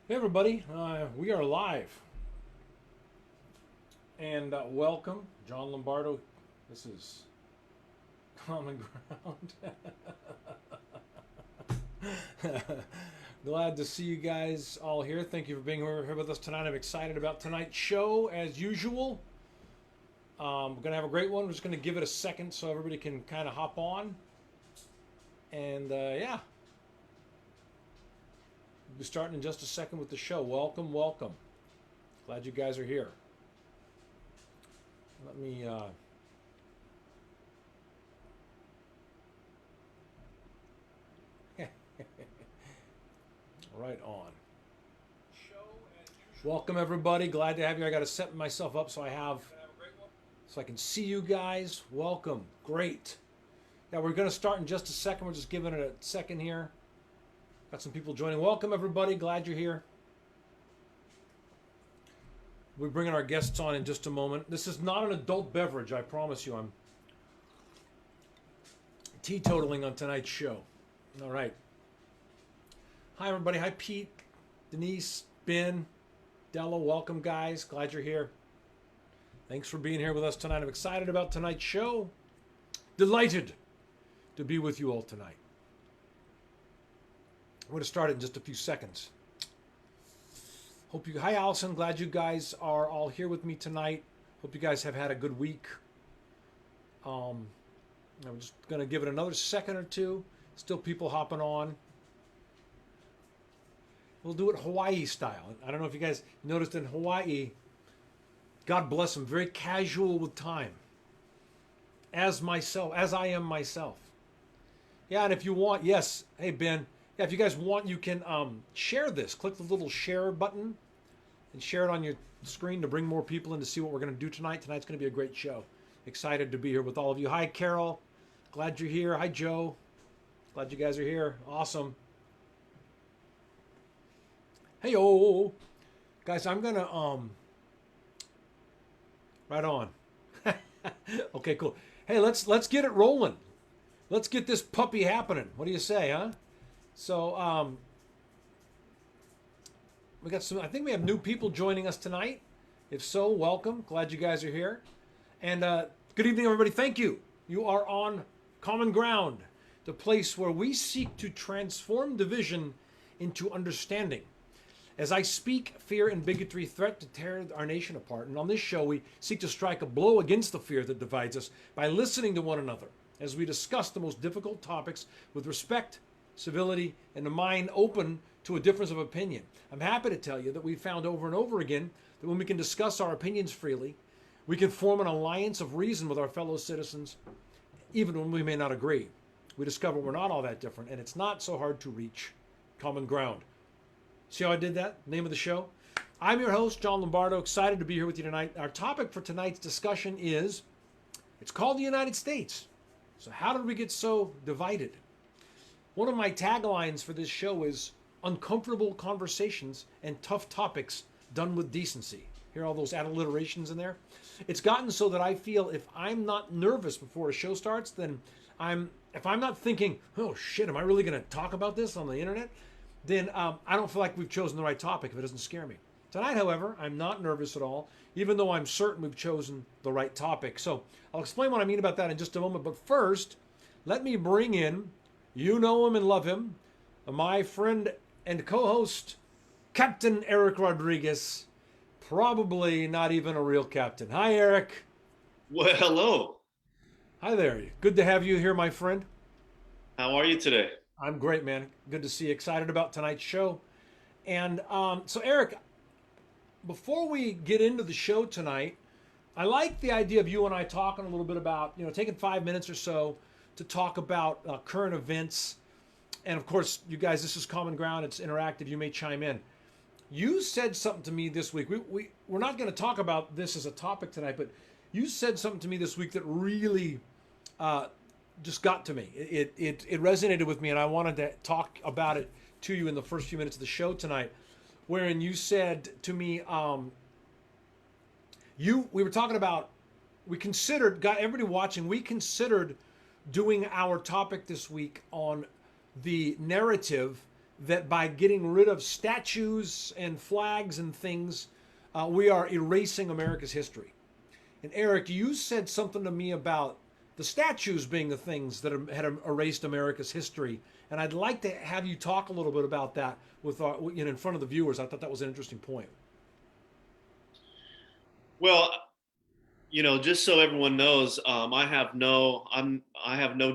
Hey everybody, we are live, and welcome, John Lombardo. This is Common Ground. Glad to see you guys all here. Thank you for being here with us tonight. I'm excited about tonight's show, as usual. We're gonna have a great one. We're just gonna give it a second so everybody can kind of hop on, and yeah, we'll be starting in just a second with the show. Welcome, welcome. Glad you guys are here. Let me right on. Welcome everybody. Glad to have you. I got to set myself up so I can see you guys. Welcome. Great. Yeah, we're going to start in just a second. We're just giving it a second here. Got some people joining. Welcome everybody. Glad you're here. We're bringing our guests on in just a moment. This is not an adult beverage, I promise you. I'm teetotaling on tonight's show. All right. Hi, everybody. Hi, Pete, Denise, Ben, Della. Welcome, guys. Glad you're here. Thanks for being here with us tonight. I'm excited about tonight's show. Delighted to be with you all tonight. I'm going to start in just a few seconds. Hi, Allison. Glad you guys are all here with me tonight. Hope you guys have had a good week. I'm just going to give it another second or two. Still people hopping on. We'll do it Hawaii style. I don't know if you guys noticed in Hawaii, God bless them, very casual with time. As I am myself. Yeah, and if you want, yes, hey Ben, yeah, if you guys want, you can share this. Click the little share button and share it on your screen to bring more people in to see what we're going to do tonight. Tonight's going to be a great show. Excited to be here with all of you. Hi, Carol. Glad you're here. Hi, Joe. Glad you guys are here. Awesome. Hey-oh. Guys, I'm going to, right on. Okay, cool. Hey, let's get it rolling. Let's get this puppy happening. What do you say, huh? So, we got some, I think we have new people joining us tonight. If so, welcome. Glad you guys are here. And good evening, everybody. Thank you. You are on Common Ground, the place where we seek to transform division into understanding. As I speak, fear and bigotry threat to tear our nation apart. And on this show, we seek to strike a blow against the fear that divides us by listening to one another as we discuss the most difficult topics with respect, civility, and a mind open to a difference of opinion. I'm happy to tell you that we've found over and over again that when we can discuss our opinions freely, we can form an alliance of reason with our fellow citizens, even when we may not agree. We discover we're not all that different, and it's not so hard to reach common ground. See how I did that? Name of the show. I'm your host, John Lombardo. Excited to be here with you tonight. Our topic for tonight's discussion is, it's called the United States. So how did we get so divided? One of my taglines for this show is uncomfortable conversations and tough topics done with decency. Hear all those alliterations in there? It's gotten so that I feel if I'm not nervous before a show starts, then if I'm not thinking, oh shit, am I really going to talk about this on the internet? Then I don't feel like we've chosen the right topic if it doesn't scare me. Tonight, however, I'm not nervous at all, even though I'm certain we've chosen the right topic. So I'll explain what I mean about that in just a moment. But first, let me bring in, you know him and love him, my friend and co-host, Captain Eric Rodriguez. Probably not even a real captain. Hi, Eric. Well, hello. Hi there. Good to have you here, my friend. How are you today? I'm great, man. Good to see you. Excited about tonight's show. And so, Eric, before we get into the show tonight, I like the idea of you and I talking a little bit about, taking 5 minutes or so to talk about current events. And of course, you guys, this is Common Ground. It's interactive. You may chime in. You said something to me this week. We're not going to talk about this as a topic tonight, but you said something to me this week that really just got to me. It resonated with me, and I wanted to talk about it to you in the first few minutes of the show tonight, wherein you said to me, we were talking about, we considered, got everybody watching, we considered doing our topic this week on the narrative that by getting rid of statues and flags and things, we are erasing America's history. And Eric, you said something to me about the statues being the things that had erased America's history, and I'd like to have you talk a little bit about that with in front of the viewers. I thought that was an interesting point. Well, just so everyone knows, I have no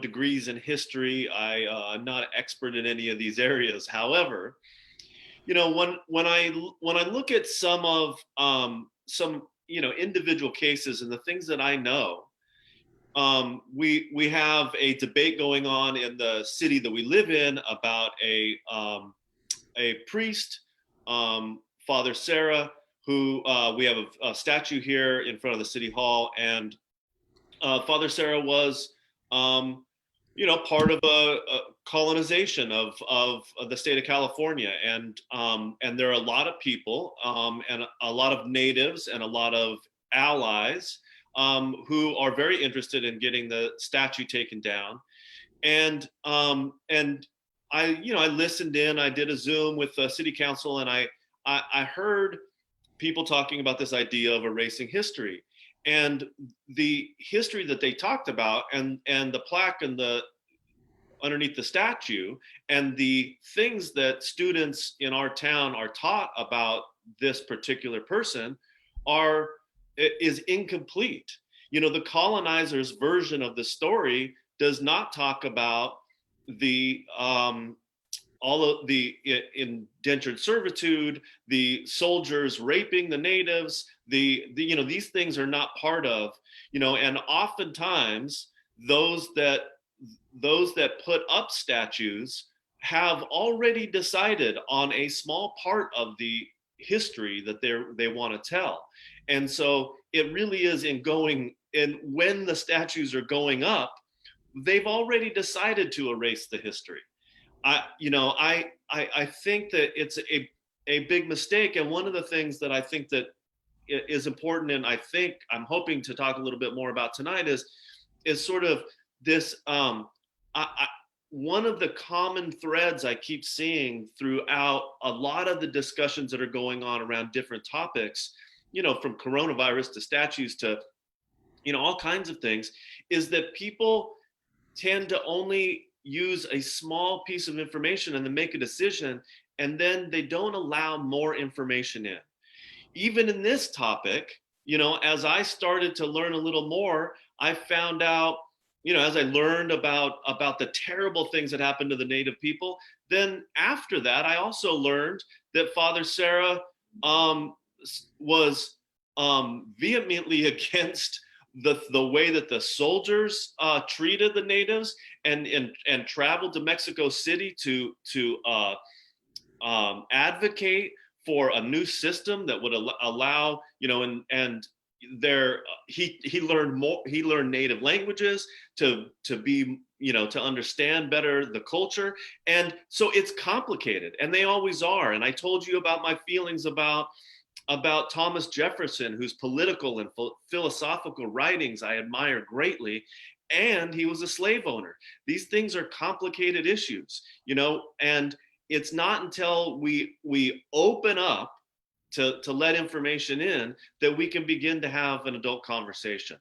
degrees in history. I'm not an expert in any of these areas. However, when I look at some individual cases and the things that I know, we have a debate going on in the city that we live in about a priest, Father Sarah, who we have a statue here in front of the city hall, and Father Sarah was, part of a colonization of the state of California, and there are a lot of people, and a lot of natives and a lot of allies who are very interested in getting the statue taken down, and I listened in. I did a Zoom with the city council, and I heard people talking about this idea of erasing history, and the history that they talked about, and the plaque and the underneath the statue, and the things that students in our town are taught about this particular person is incomplete. The colonizers' version of the story does not talk about the all of the indentured servitude, the soldiers raping the natives, these things are not part of, and oftentimes those that put up statues have already decided on a small part of the history that they want to tell. And so it really is when the statues are going up, they've already decided to erase the history. I think that it's a big mistake. And one of the things that I think that is important, and I'm hoping to talk a little bit more about tonight, is sort of this, one of the common threads I keep seeing throughout a lot of the discussions that are going on around different topics, from coronavirus to statues to, all kinds of things, is that people tend to only use a small piece of information and then make a decision, and then they don't allow more information in. Even in this topic, as I started to learn a little more, I found out, as I learned about the terrible things that happened to the Native people, then after that, I also learned that Father Sarah was vehemently against the way that the soldiers treated the natives, and traveled to Mexico City to advocate for a new system that would allow, and there he learned native languages to be, to understand better the culture. And so it's complicated, and they always are. And I told you about my feelings about Thomas Jefferson, whose political and philosophical writings I admire greatly, and he was a slave owner. These things are complicated issues, and it's not until we open up to let information in that we can begin to have an adult conversation.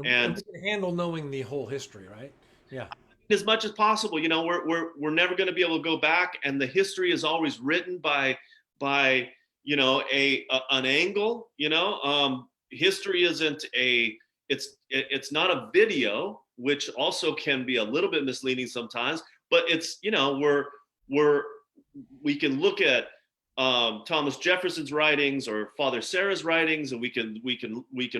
And we can handle knowing the whole history, right? Yeah. As much as possible, we're never going to be able to go back, and the history is always written by an angle. History isn't it's not a video, which also can be a little bit misleading sometimes, but it's, we can look at Thomas Jefferson's writings or Father Sarah's writings, and we can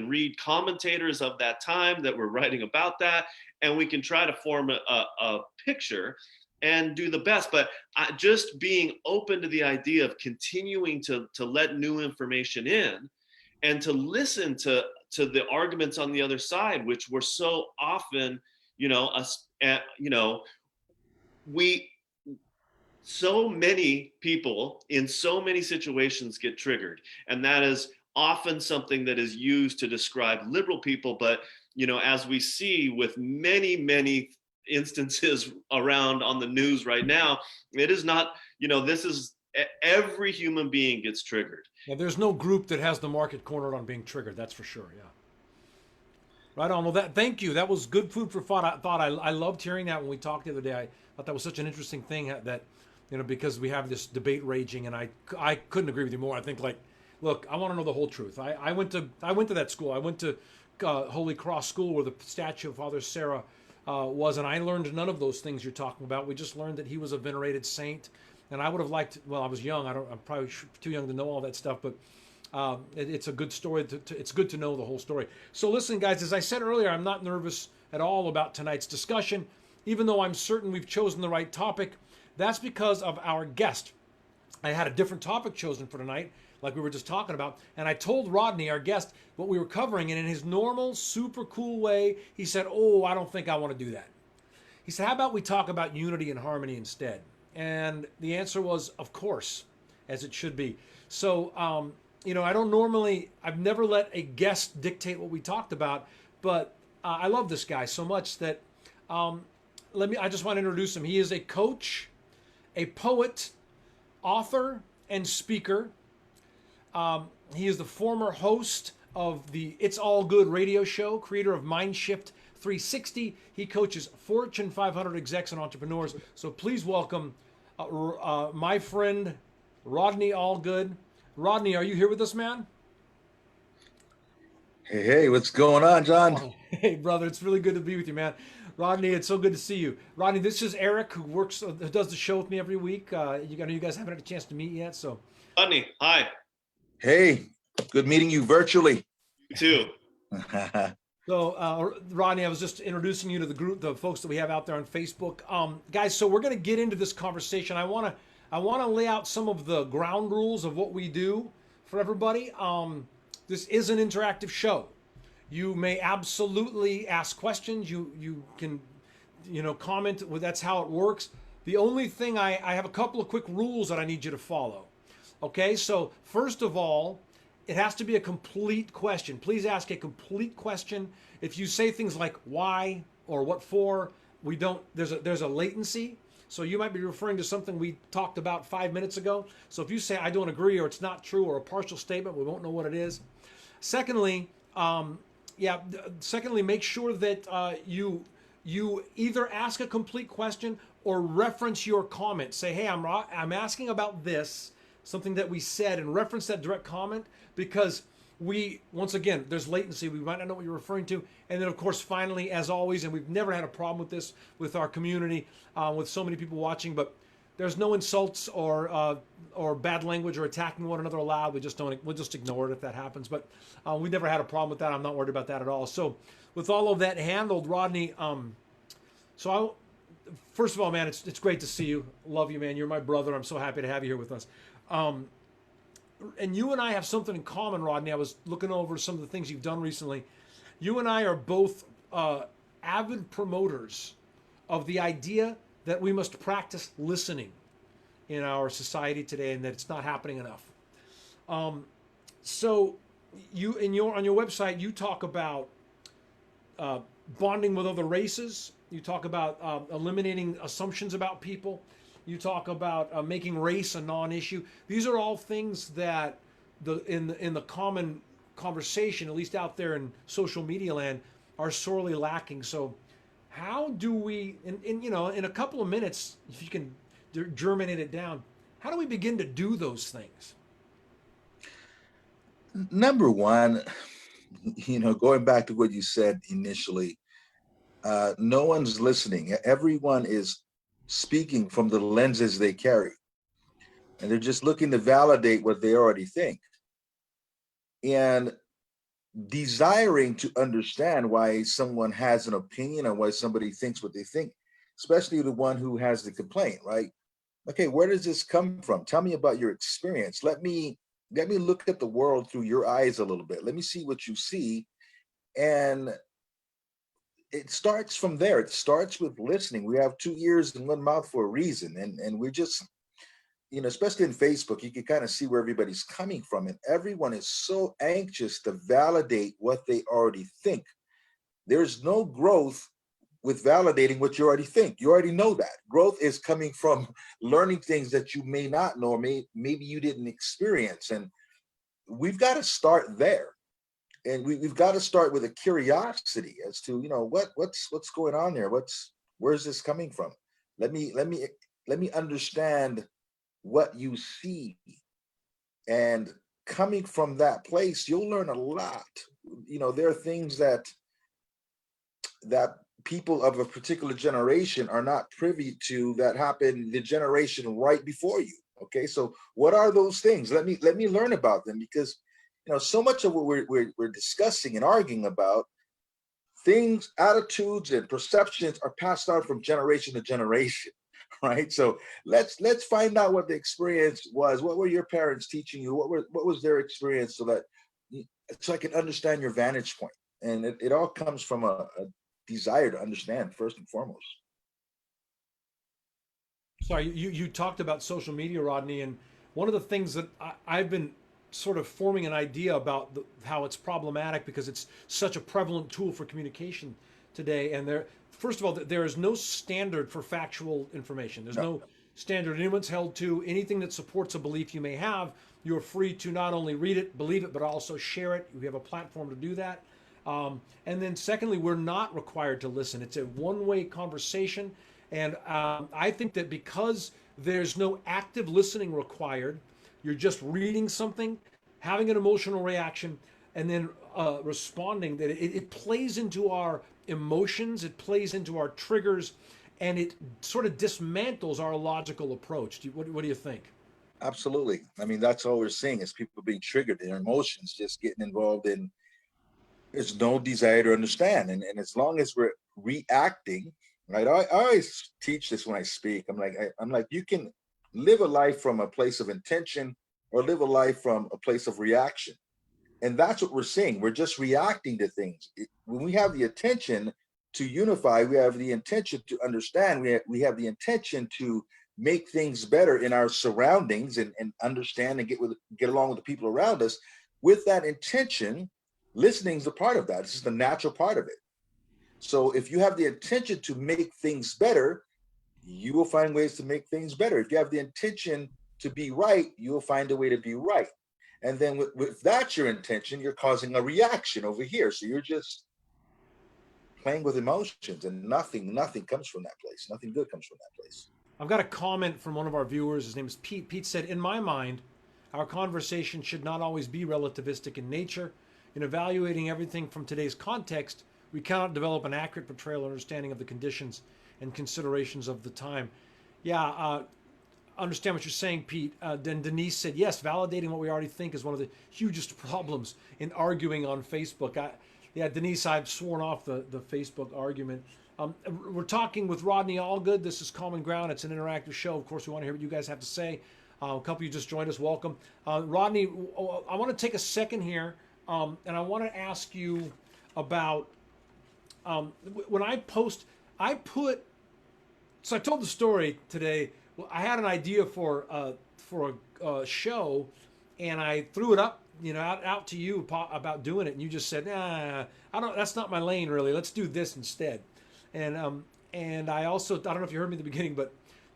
read commentators of that time that were writing about that, and we can try to form a picture and do the best. But just being open to the idea of continuing to let new information in, and to listen to the arguments on the other side, which were so often, so many people in so many situations get triggered, and that is often something that is used to describe liberal people. But as we see with many instances around on the news right now. It is not, this is every human being gets triggered. Yeah, there's no group that has the market cornered on being triggered. That's for sure. Yeah. Right on. Well, thank you. That was good food for thought. I loved hearing that when we talked the other day. I thought that was such an interesting thing that, because we have this debate raging, and I couldn't agree with you more. I think, like, look, I want to know the whole truth. I went to that school. I went to Holy Cross School, where the statue of Father Sarah was, and I learned none of those things you're talking about. We just learned that he was a venerated saint, and I would have liked. Well, I was young. I'm probably too young to know all that stuff, but it's a good story. It's good to know the whole story. So listen, guys, as I said earlier, I'm not nervous at all about tonight's discussion, even though I'm certain we've chosen the right topic. That's because of our guest. I had a different topic chosen for tonight, like we were just talking about, and I told Rodney, our guest, what we were covering, and in his normal, super cool way, he said, "Oh, I don't think I want to do that." He said, "How about we talk about unity and harmony instead?" And the answer was, of course, as it should be. So, I've never let a guest dictate what we talked about, but I love this guy so much that I just want to introduce him. He is a coach, a poet, author, and speaker. He is the former host of the It's All Good radio show, creator of Mindshift 360. He coaches Fortune 500 execs and entrepreneurs. So please welcome my friend, Rodney Allgood. Rodney, are you here with us, man? Hey, what's going on, John? Hey, brother, it's really good to be with you, man. Rodney, it's so good to see you. Rodney, this is Eric, who does the show with me every week. I know you guys haven't had a chance to meet yet, so. Rodney, hi. Hey, good meeting you virtually. You too. So, Rodney, I was just introducing you to the group, the folks that we have out there on Facebook. Guys, so we're going to get into this conversation. I want to lay out some of the ground rules of what we do for everybody. This is an interactive show. You may absolutely ask questions. You can, comment. Well, that's how it works. The only thing I have a couple of quick rules that I need you to follow. Okay, so first of all, it has to be a complete question. Please ask a complete question. If you say things like why or what for, there's a latency. So you might be referring to something we talked about 5 minutes ago. So if you say I don't agree, or it's not true, or a partial statement, we won't know what it is. Secondly, make sure that you either ask a complete question or reference your comment. Say, hey, I'm asking about this, something that we said, and reference that direct comment, because once again, there's latency. We might not know what you're referring to. And then, of course, finally, as always, and we've never had a problem with this with our community, with so many people watching, but there's no insults or bad language or attacking one another allowed. We'll just ignore it if that happens. But we've never had a problem with that. I'm not worried about that at all. So with all of that handled, Rodney, first of all, man, it's great to see you. Love you, man. You're my brother. I'm so happy to have you here with us. And you and I have something in common, Rodney. I was looking over some of the things you've done recently. You and I are both avid promoters of the idea that we must practice listening in our society today, and that it's not happening enough. So you on your website, you talk about bonding with other races. You talk about eliminating assumptions about people. You talk about making race a non-issue. These are all things that in the common conversation, at least out there in social media land, are sorely lacking. So how do we, in a couple of minutes, if you can germinate it down, how do we begin to do those things? Number one, going back to what you said initially, no one's listening. Everyone is speaking from the lenses they carry, and they're just looking to validate what they already think, and desiring to understand why someone has an opinion and why somebody thinks what they think, especially the one who has the complaint, right? Okay, where does this come from? Tell me about your experience. Let me look at the world through your eyes a little bit. Let me see what you see. And it starts from there. It starts with listening. We have 2 ears and 1 mouth for a reason. And we're just, especially in Facebook, you can kind of see where everybody's coming from. And everyone is so anxious to validate what they already think. There's no growth with validating what you already think. You already know that. Growth is coming from learning things that you may not know, or maybe you didn't experience. And we've got to start there. And we've got to start with a curiosity as to, what's going on there? Where's this coming from? Let me understand what you see. And coming from that place, you'll learn a lot. There are things that people of a particular generation are not privy to that happened the generation right before you. Okay, so what are those things? Let me learn about them, because so much of what we're discussing and arguing about, things, attitudes, and perceptions are passed on from generation to generation, right? So let's find out what the experience was. What were your parents teaching you? What was their experience, so I can understand your vantage point. And it all comes from a desire to understand first and foremost. Sorry, you talked about social media, Rodney, and one of the things that I've been sort of forming an idea about how it's problematic, because it's such a prevalent tool for communication today. And first of all, there is no standard for factual information. There's no standard anyone's held to. Anything that supports a belief you may have, you're free to not only read it, believe it, but also share it. We have a platform to do that. And then secondly, we're not required to listen. It's a one-way conversation. And I think that because there's no active listening required, you're just reading something, having an emotional reaction, and then responding, that it plays into our emotions, it plays into our triggers, and it sort of dismantles our logical approach. What do you think? Absolutely. I mean, that's all we're seeing is people being triggered, their emotions just getting involved in. There's no desire to understand. And as long as we're reacting, right? I always teach this when I speak. I'm like, you can live a life from a place of intention or live a life from a place of reaction. And that's what we're seeing. We're just reacting to things. When we have the attention to unify, we have the intention to understand, we have the intention to make things better in our surroundings and understand and get along with the people around us. With that intention, listening is a part of that. It's just a natural part of it. So if you have the intention to make things better, you will find ways to make things better. If you have the intention to be right, you will find a way to be right. And then with that's your intention, you're causing a reaction over here. So you're just playing with emotions, and nothing comes from that place. Nothing good comes from that place. I've got a comment from one of our viewers. His name is Pete. Pete said, in my mind, our conversation should not always be relativistic in nature. In evaluating everything from today's context, we cannot develop an accurate portrayal or understanding of the conditions and considerations of the time. Yeah, understand what you're saying, Pete. Then Denise said, yes, validating what we already think is one of the hugest problems in arguing on Facebook. Yeah, Denise, I've sworn off the Facebook argument. We're talking with Rodney Allgood. This is Common Ground. It's an interactive show. Of course, we want to hear what you guys have to say. A couple of you just joined us. Welcome. Rodney, I want to take a second here, and I want to ask you about when I post, so I told the story today. Well, I had an idea for a show, and I threw it up, out to you about doing it, and you just said, nah, I don't. That's not my lane, really. Let's do this instead. And I also, I don't know if you heard me at the beginning, but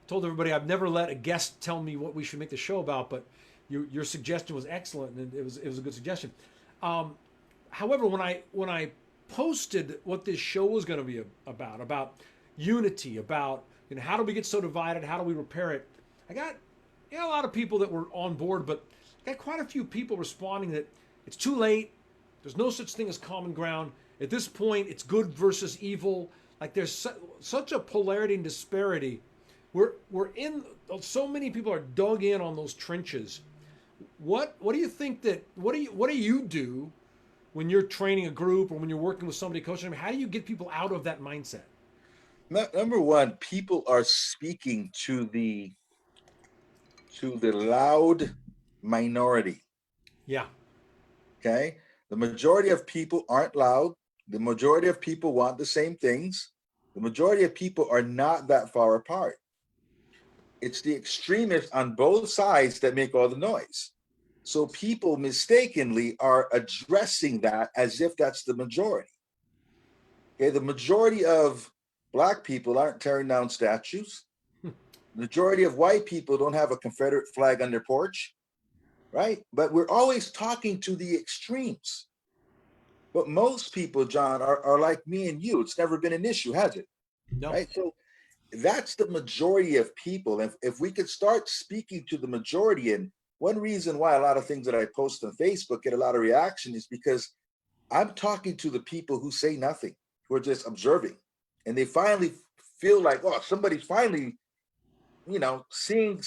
told everybody I've never let a guest tell me what we should make the show about. But your suggestion was excellent, and it was a good suggestion. However, when I posted what this show was going to be about unity, about how do we get so divided, how do we repair it, I got a lot of people that were on board, but I got quite a few people responding that it's too late, there's no such thing as common ground. At this point, it's good versus evil. Like there's such a polarity and disparity. We're in, so many people are dug in on those trenches. What do you think what do you do when you're training a group or when you're working with somebody coaching them? How do you get people out of that mindset? Number one, people are speaking to the loud minority. Yeah. Okay. The majority of people aren't loud. The majority of people want the same things. The majority of people are not that far apart. It's the extremists on both sides that make all the noise. So people mistakenly are addressing that as if that's the majority. Okay, the majority of Black people aren't tearing down statues. Majority of white people don't have a Confederate flag on their porch, right? But we're always talking to the extremes. But most people, John, are like me and you. It's never been an issue, has it? No. Right? So that's the majority of people. If we could start speaking to the majority, and one reason why a lot of things that I post on Facebook get a lot of reaction is because I'm talking to the people who say nothing, who are just observing, and they finally feel like, oh, somebody's finally, seeing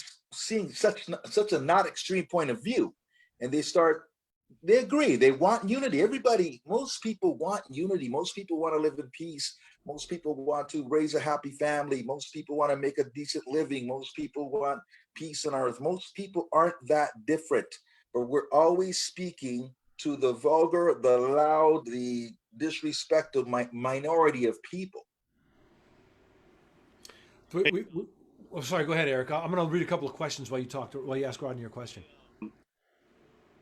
such a not extreme point of view, and they agree, they want unity. Most people want unity. Most people want to live in peace. Most people want to raise a happy family. Most people want to make a decent living. Most people want peace on earth. Most people aren't that different, but we're always speaking to the vulgar, the loud, the disrespectful minority of people. Oh, sorry. Go ahead, Eric. I'm going to read a couple of questions while you ask Rodney your question.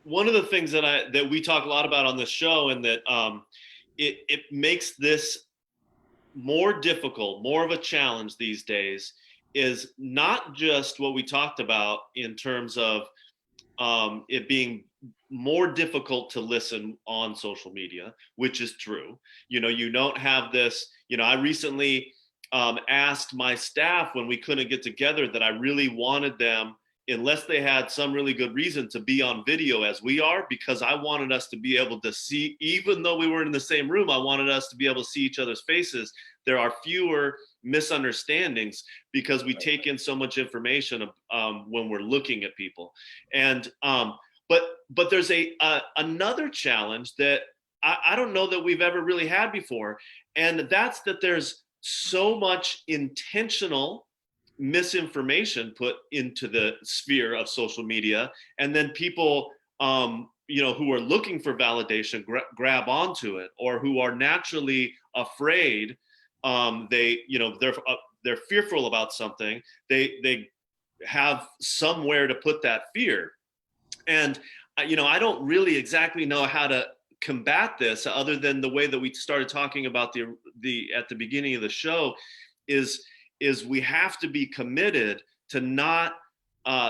One of the things that we talk a lot about on this show, and that it makes this more difficult, more of a challenge these days, is not just what we talked about in terms of it being more difficult to listen on social media, which is true. You don't have this. I recently asked my staff when we couldn't get together that I really wanted them, unless they had some really good reason, to be on video as we are, because I wanted us to be able to see, even though we were in the same room, I wanted us to be able to see each other's faces. There are fewer misunderstandings because we take in so much information when we're looking at people. And but there's another challenge that I don't know that we've ever really had before, and that's that there's so much intentional misinformation put into the sphere of social media, and then people who are looking for validation grab onto it, or who are naturally afraid. They're fearful about something. They have somewhere to put that fear, and I don't really exactly know how to combat this, other than the way that we started talking about the at the beginning of the show, is we have to be committed to not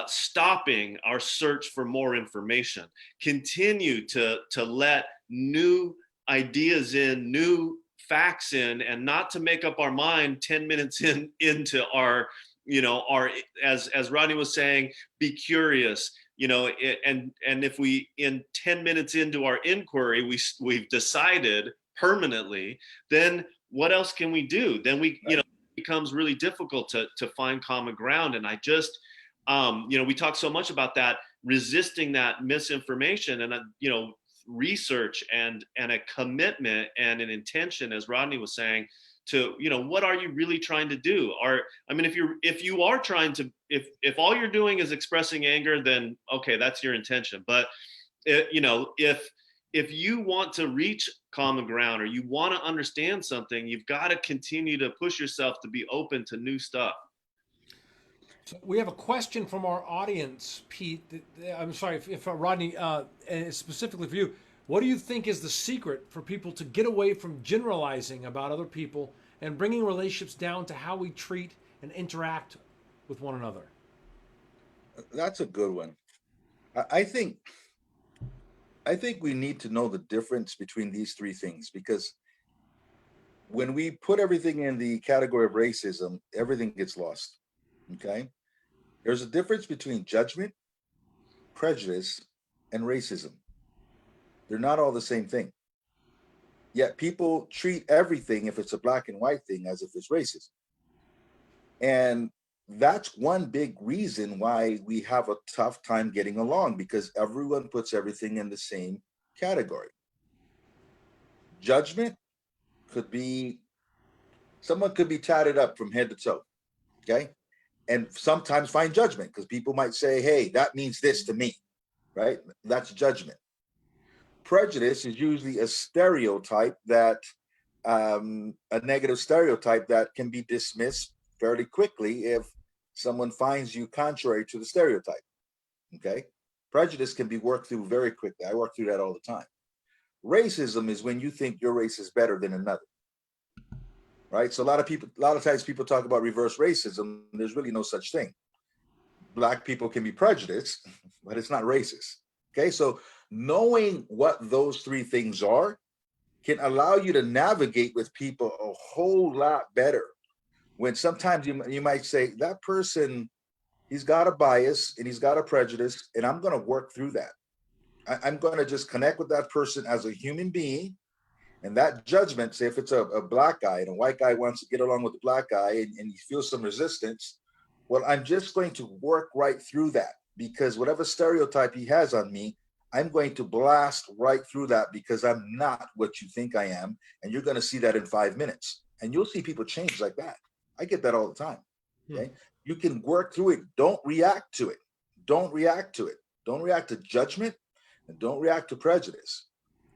stopping our search for more information. Continue to let new ideas in, new facts in, and not to make up our mind 10 minutes into our as Rodney was saying, be curious. And if we, in 10 minutes into our inquiry, we've decided permanently, then what else can we do? Then it becomes really difficult to find common ground. And I just, we talk so much about that, resisting that misinformation, and research and a commitment and an intention, as Rodney was saying, to what are you really trying to do? If you are trying to, if all you're doing is expressing anger, then okay, that's your intention. But if you want to reach common ground, or you want to understand something, you've got to continue to push yourself to be open to new stuff. So we have a question from our audience, Pete. I'm sorry if Rodney, and specifically for you. What do you think is the secret for people to get away from generalizing about other people and bringing relationships down to how we treat and interact with one another? That's a good one. I think we need to know the difference between these three things, because when we put everything in the category of racism, everything gets lost. Okay? There's a difference between judgment, prejudice, and racism. They're not all the same thing. Yet people treat everything, if it's a black and white thing, as if it's racist. And that's one big reason why we have a tough time getting along, because everyone puts everything in the same category. Judgment someone could be tatted up from head to toe, okay? And sometimes find judgment, because people might say, hey, that means this to me, right? That's judgment. Prejudice is usually a stereotype a negative stereotype that can be dismissed fairly quickly if someone finds you contrary to the stereotype. Okay? Prejudice can be worked through very quickly. I work through that all the time. Racism is when you think your race is better than another. right? So a lot of times people talk about reverse racism. There's really no such thing. Black people can be prejudiced, but it's not racist. Okay, so knowing what those three things are can allow you to navigate with people a whole lot better. When sometimes you might say that person, he's got a bias and he's got a prejudice, and I'm going to work through that. I'm going to just connect with that person as a human being. And that judgment, say if it's a black guy and a white guy wants to get along with the black guy and he feels some resistance, well, I'm just going to work right through that, because whatever stereotype he has on me, I'm going to blast right through that, because I'm not what you think I am. And you're going to see that in 5 minutes. And you'll see people change like that. I get that all the time. Okay. You can work through it. Don't react to it. Don't react to it. Don't react to judgment, and don't react to prejudice.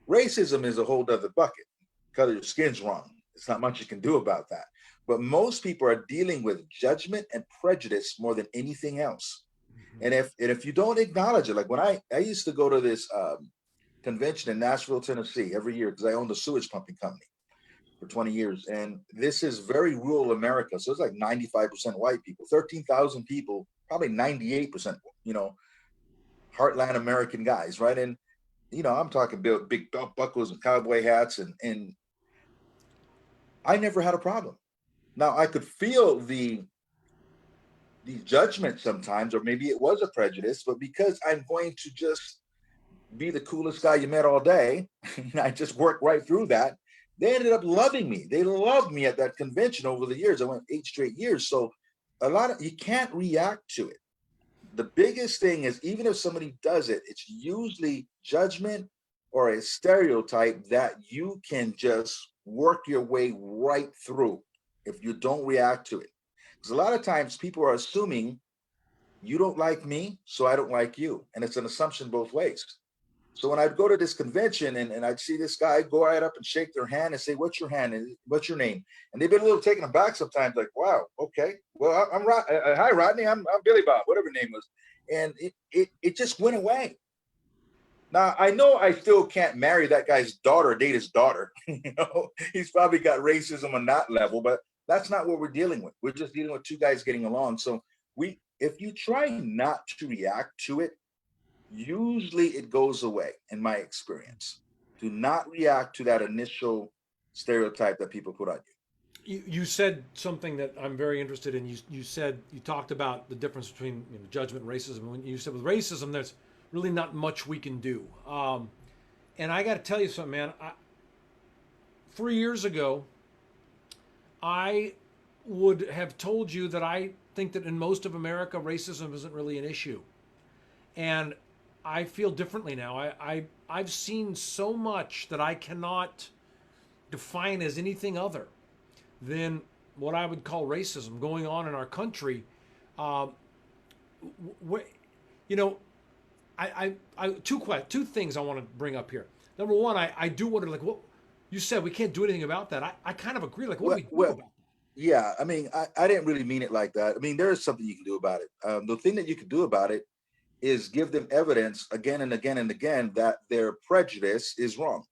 Racism is a whole other bucket. Color your skin's wrong. There's not much you can do about that. But most people are dealing with judgment and prejudice more than anything else. And if you don't acknowledge it, like when I used to go to this convention in Nashville, Tennessee every year, because I owned a sewage pumping company for 20 years. And this is very rural America. So it's like 95% white people, 13,000 people, probably 98%, heartland American guys, right? And I'm talking big belt buckles and cowboy hats, and I never had a problem. Now I could feel the judgment sometimes, or maybe it was a prejudice, but because I'm going to just be the coolest guy you met all day, I just worked right through that. They ended up loving me. They loved me at that convention over the years. I went 8 straight years. So you can't react to it. The biggest thing is, even if somebody does it, it's usually judgment or a stereotype that you can just work your way right through if you don't react to it. Because a lot of times people are assuming you don't like me, so I don't like you. And it's an assumption both ways. So when I'd go to this convention and I'd see this guy go right up and shake their hand and say, "What's your hand? And what's your name?" And they've been a little taken aback sometimes, like, "Wow, okay, well, I'm hi Rodney, I'm Billy Bob, whatever your name was," and it just went away. Now I know I still can't marry that guy's daughter, date his daughter. He's probably got racism on that level, but that's not what we're dealing with. We're just dealing with two guys getting along. So if you try not to react to it, usually it goes away, in my experience. Do not react to that initial stereotype that people put on you. You said something that I'm very interested in. You talked about the difference between judgment and racism. When you said with racism, there's really not much we can do. And I got to tell you something, man. 3 years ago, I would have told you that I think that in most of America, racism isn't really an issue. And I feel differently now. I've seen so much that I cannot define as anything other than what I would call racism going on in our country. Uh, you know, two things I want to bring up here. Number one, I do wonder, like, what you said, we can't do anything about that. I kind of agree. Like, what do we do about that? Yeah, I mean, I didn't really mean it like that. I mean, there is something you can do about it. The thing that you can do about it is give them evidence again and again and again that their prejudice is wrong,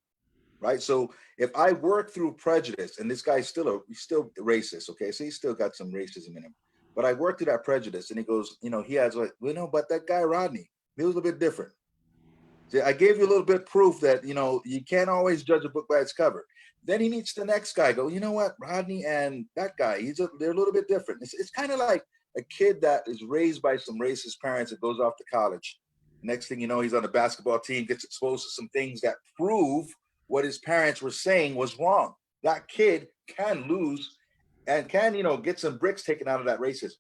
right? So if I work through prejudice, and this guy's he's still racist, okay, so he's still got some racism in him, but I work through that prejudice, and he goes, he has like, well, no, but that guy Rodney, he was a bit different. See, I gave you a little bit of proof that you can't always judge a book by its cover. Then he meets the next guy. Go, you know what, Rodney and that guy, they're a little bit different. It's kind of like a kid that is raised by some racist parents that goes off to college. Next thing you know, he's on the basketball team, gets exposed to some things that prove what his parents were saying was wrong. That kid can lose and can, get some bricks taken out of that racism.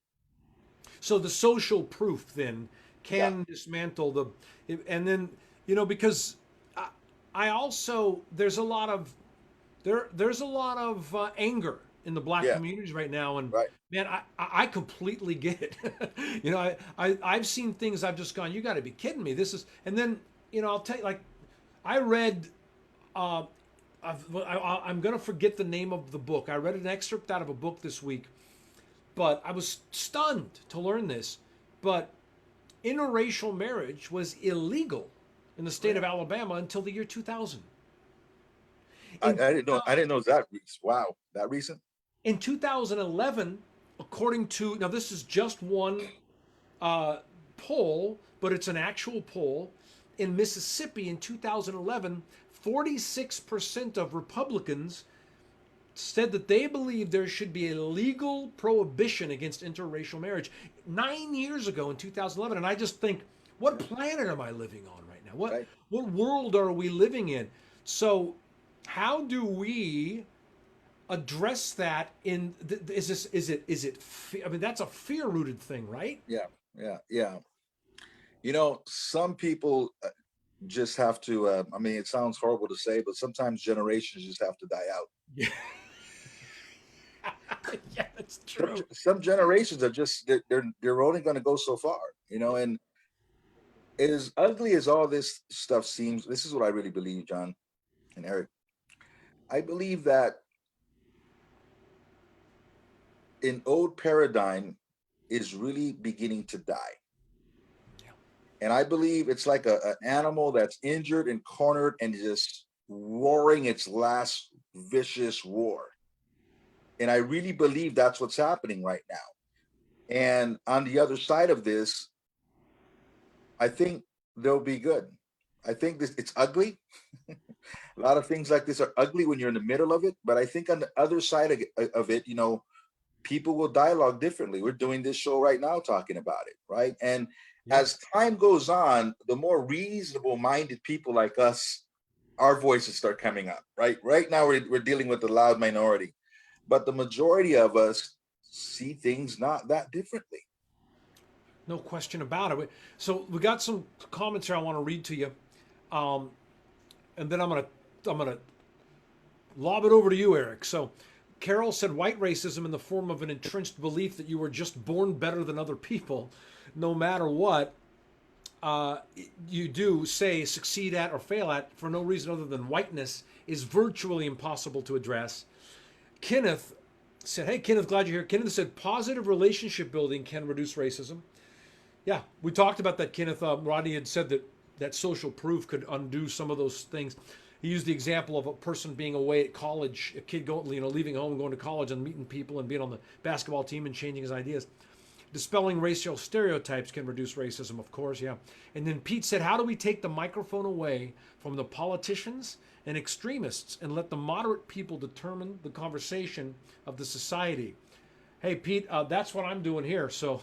So the social proof then can dismantle and then, because I also, there's a lot of anger in the black communities right now, and man, I completely get it. I've seen things I've just gone, you got to be kidding me. This is, and then I'll tell you, like, I read, I'm gonna forget the name of the book. I read an excerpt out of a book this week, but I was stunned to learn this. But interracial marriage was illegal in the state of Alabama until the year 2000. I didn't know that. Wow, that recent? In 2011, according to, now this is just one poll, but it's an actual poll. In Mississippi in 2011, 46% of Republicans said that they believe there should be a legal prohibition against interracial marriage 9 years ago in 2011. And I just think, what planet am I living on right now? Right. What world are we living in? So, how do we address that? I mean, that's a fear rooted thing, right? Yeah. Yeah. Yeah. Some people just have to, I mean, it sounds horrible to say, but sometimes generations just have to die out. Yeah, yeah, that's Some, true. some generations are just, they're only going to go so far, and as ugly as all this stuff seems, this is what I really believe, John and Eric. I believe that an old paradigm is really beginning to die. Yeah. And I believe it's like an animal that's injured and cornered and just roaring its last vicious roar. And I really believe that's what's happening right now. And on the other side of this, I think they'll be good. I think it's ugly. A lot of things like this are ugly when you're in the middle of it. But I think on the other side of it, people will dialogue differently. We're doing this show right now talking about it, right? And Yeah. as time goes on, the more reasonable minded people like us, our voices start coming up, right? Right now, we're dealing with the loud minority, but the majority of us see things not that differently. No question about it. So we got some comments here I want to read to you, um, and then I'm gonna lob it over to you, Eric. So Carol said white racism in the form of an entrenched belief that you were just born better than other people, no matter what you do, say, succeed at or fail at, for no reason other than whiteness, is virtually impossible to address. Kenneth said, "Hey, Kenneth, glad you're here." Kenneth said, "Positive relationship building can reduce racism." Yeah, we talked about that, Kenneth. Rodney had said that social proof could undo some of those things. He used the example of a person being away at college, a kid going, leaving home, going to college, and meeting people, and being on the basketball team and changing his ideas. Dispelling racial stereotypes can reduce racism, of course, yeah. And then Pete said, "How do we take the microphone away from the politicians and extremists and let the moderate people determine the conversation of the society?" Hey, Pete, that's what I'm doing here. So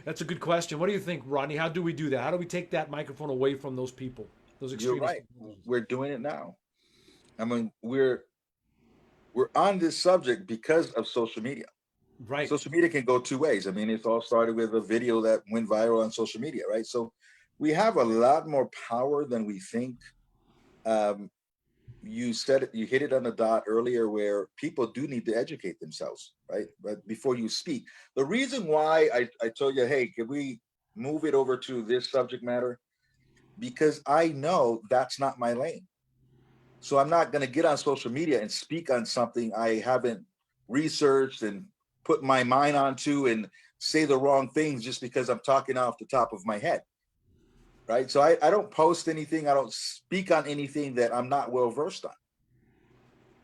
that's a good question. What do you think, Rodney? How do we do that? How do we take that microphone away from those people, those You're extremists? right. We're doing it now. I mean, we're on this subject because of social media. Right. Social media can go two ways. I mean, it's all started with a video that went viral on social media, right? So we have a lot more power than we think. Um, you said it, you hit it on the dot earlier where people do need to educate themselves, right? But before you speak, the reason why I told you, hey, can we move it over to this subject matter? Because I know that's not my lane. So I'm not going to get on social media and speak on something I haven't researched and put my mind onto and say the wrong things just because I'm talking off the top of my head. Right. So I don't post anything. I don't speak on anything that I'm not well versed on.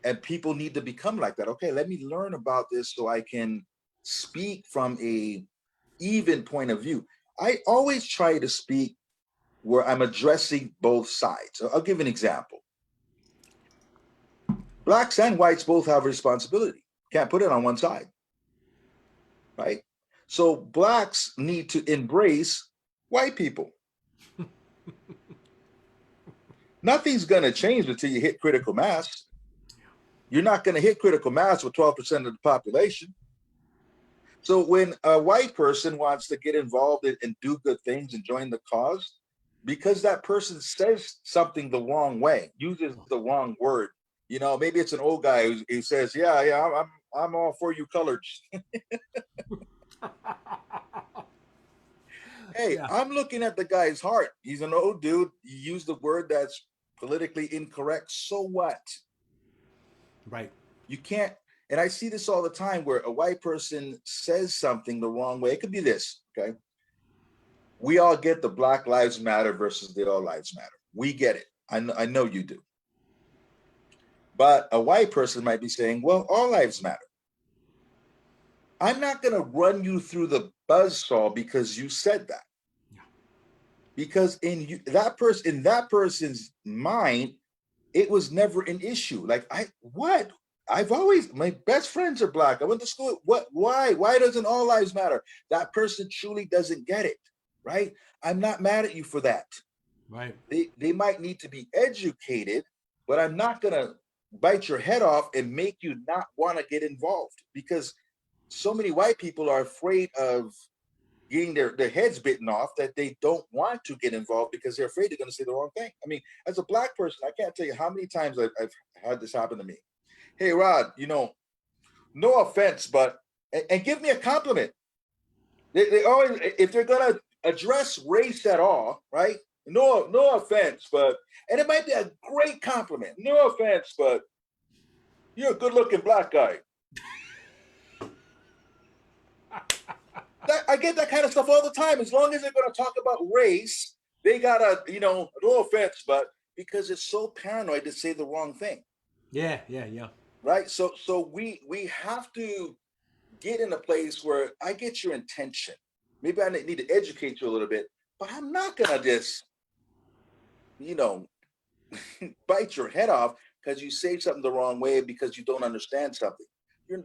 And people need to become like that. Okay, let me learn about this so I can speak from a even point of view. I always try to speak where I'm addressing both sides. So I'll give an example. Blacks and whites both have responsibility. Can't put it on one side, right? So blacks need to embrace white people. Nothing's going to change until you hit critical mass. You're not going to hit critical mass with 12% of the population. So when a white person wants to get involved and do good things and join the cause, because that person says something the wrong way, uses the wrong word, maybe it's an old guy who says, yeah, I'm all for you coloreds. Hey, Yeah. I'm looking at the guy's heart. He's an old dude. He used the word that's politically incorrect. So what? Right. You can't. And I see this all the time where a white person says something the wrong way. It could be this, okay? We all get the Black Lives Matter versus the All Lives Matter. We get it. I know you do. But a white person might be saying, well, all lives matter. I'm not going to run you through the buzzsaw because you said that. Yeah. Because in that person's mind, it was never an issue. Like, my best friends are Black. I went to school. Why doesn't all lives matter? That person truly doesn't get it, right? I'm not mad at you for that. Right. They might need to be educated, but I'm not gonna bite your head off and make you not want to get involved, because so many white people are afraid of getting their heads bitten off that they don't want to get involved because they're afraid they're going to say the wrong thing. I mean, as a Black person, I can't tell you how many times I've had this happen to me. Hey, Rod, no offense, but, and give me a compliment. They always, if they're going to address race at all, right? No offense, but, and it might be a great compliment. No offense, but you're a good-looking Black guy. I get that kind of stuff all the time. As long as they're going to talk about race, they gotta, no offense, but, because it's so paranoid to say the wrong thing. Yeah. Right. So we have to get in a place where I get your intention. Maybe I need to educate you a little bit, but I'm not gonna just, bite your head off because you say something the wrong way, because you don't understand something.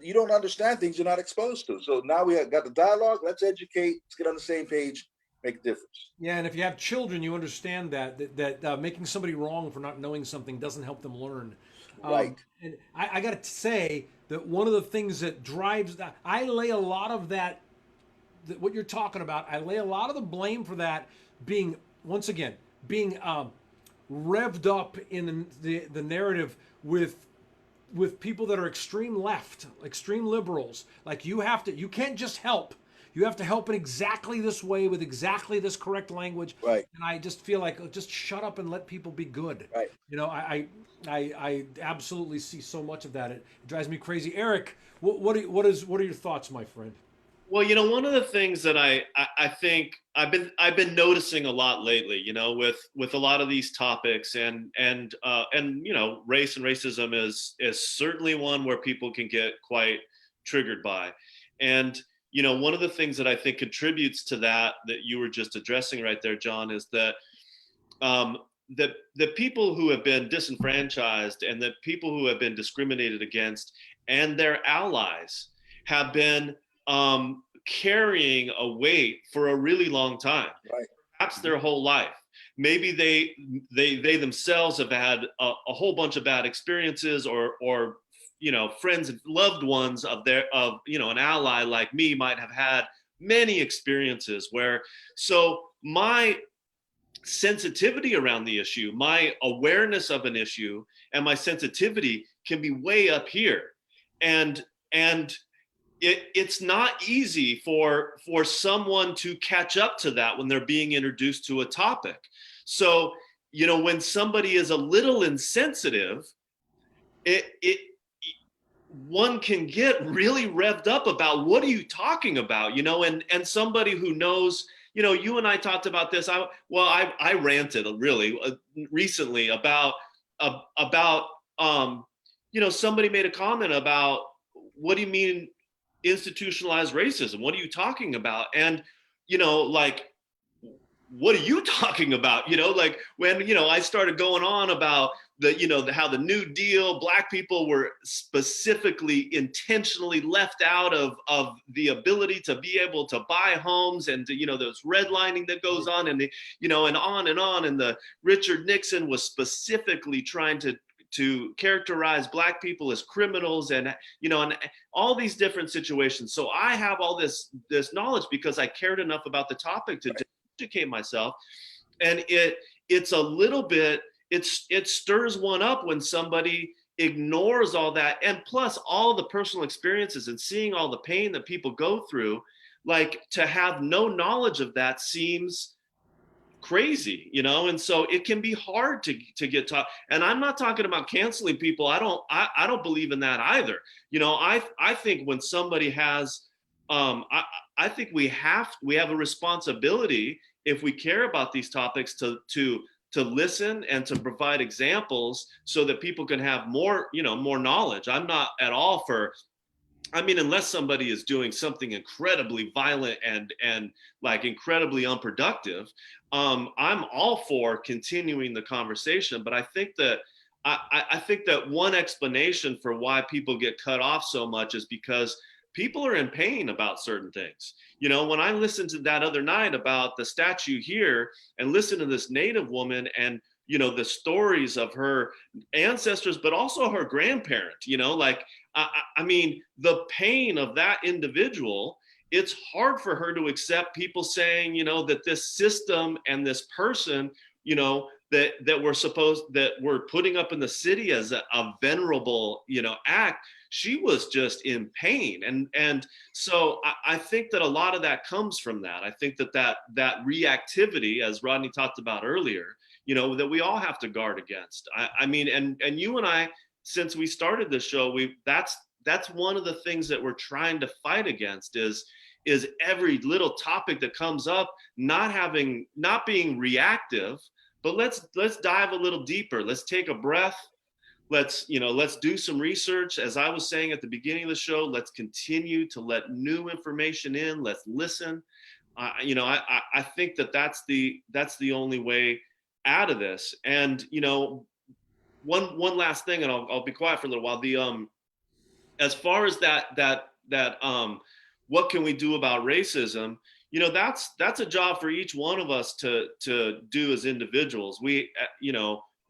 You don't understand things you're not exposed to. So now we have got the dialogue. Let's educate. Let's get on the same page. Make a difference. Yeah, and if you have children, you understand that making somebody wrong for not knowing something doesn't help them learn. Right. And I got to say that one of the things that drives that, I lay a lot of that, what you're talking about, I lay a lot of the blame for that being, once again, being revved up in the narrative with people that are extreme left, extreme liberals. Like, you can't just help. You have to help in exactly this way with exactly this correct language. Right. And I just feel like, just shut up and let people be good. Right. I absolutely see so much of that. It drives me crazy. Eric, what are your thoughts, my friend? Well, one of the things that I think I've been noticing a lot lately, with a lot of these topics, and race and racism is certainly one where people can get quite triggered by. And one of the things that I think contributes to that you were just addressing right there, John, is that the people who have been disenfranchised and the people who have been discriminated against and their allies have been carrying a weight for a really long time, right, perhaps their whole life. Maybe they themselves have had a whole bunch of bad experiences, or friends and loved ones of an ally like me might have had many experiences where, so my sensitivity around the issue, my awareness of an issue, and my sensitivity can be way up here, and it's not easy for someone to catch up to that when they're being introduced to a topic. So, when somebody is a little insensitive, one can get really revved up about, what are you talking about? And somebody who knows, you and I talked about this. I ranted really recently about somebody made a comment about, what do you mean institutionalized racism? What are you talking about? And, what are you talking about? When, I started going on about how the New Deal, Black people were specifically intentionally left out of the ability to be able to buy homes, and those redlining that goes on, and and on and on. And the Richard Nixon was specifically trying to characterize Black people as criminals, and and all these different situations. So I have all this knowledge because I cared enough about the topic to educate myself. And it's a little bit, it stirs one up when somebody ignores all that, and plus all the personal experiences and seeing all the pain that people go through. Like, to have no knowledge of that seems crazy, and so it can be hard to get taught. And I'm not talking about canceling people. I don't believe in that either. I think when somebody has I think we have a responsibility, if we care about these topics, to listen and to provide examples so that people can have more knowledge. I'm not at all for I mean, unless somebody is doing something incredibly violent and like incredibly unproductive, I'm all for continuing the conversation. But I think that I think that one explanation for why people get cut off so much is because people are in pain about certain things. You know, when I listened to that other night about the statue here and listen to this Native woman and the stories of her ancestors, but also her grandparent, like I mean, the pain of that individual, it's hard for her to accept people saying, that this system and this person, that we're putting up in the city as a venerable, act. She was just in pain. And so I think that a lot of that comes from that. I think that reactivity, as Rodney talked about earlier, that we all have to guard against. I mean, and you and I, since we started this show, that's one of the things that we're trying to fight against is every little topic that comes up not being reactive, but let's dive a little deeper. Let's take a breath. Let's do some research. As I was saying at the beginning of the show, let's continue to let new information in. Let's listen. I think that's the only way out of this. And one last thing, and I'll be quiet for a little while. As far as what can we do about racism? That's a job for each one of us to do as individuals. We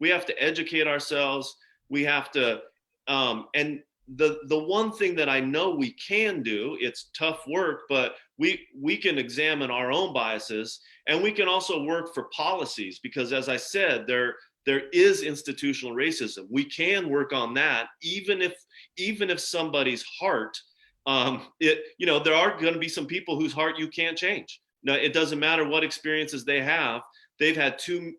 have to educate ourselves. We have to, and the one thing that I know we can do, it's tough work, but we can examine our own biases, and we can also work for policies, because as I said, there is institutional racism. We can work on that, even if somebody's heart, there are going to be some people whose heart you can't change. No, it doesn't matter what experiences they have. They've had too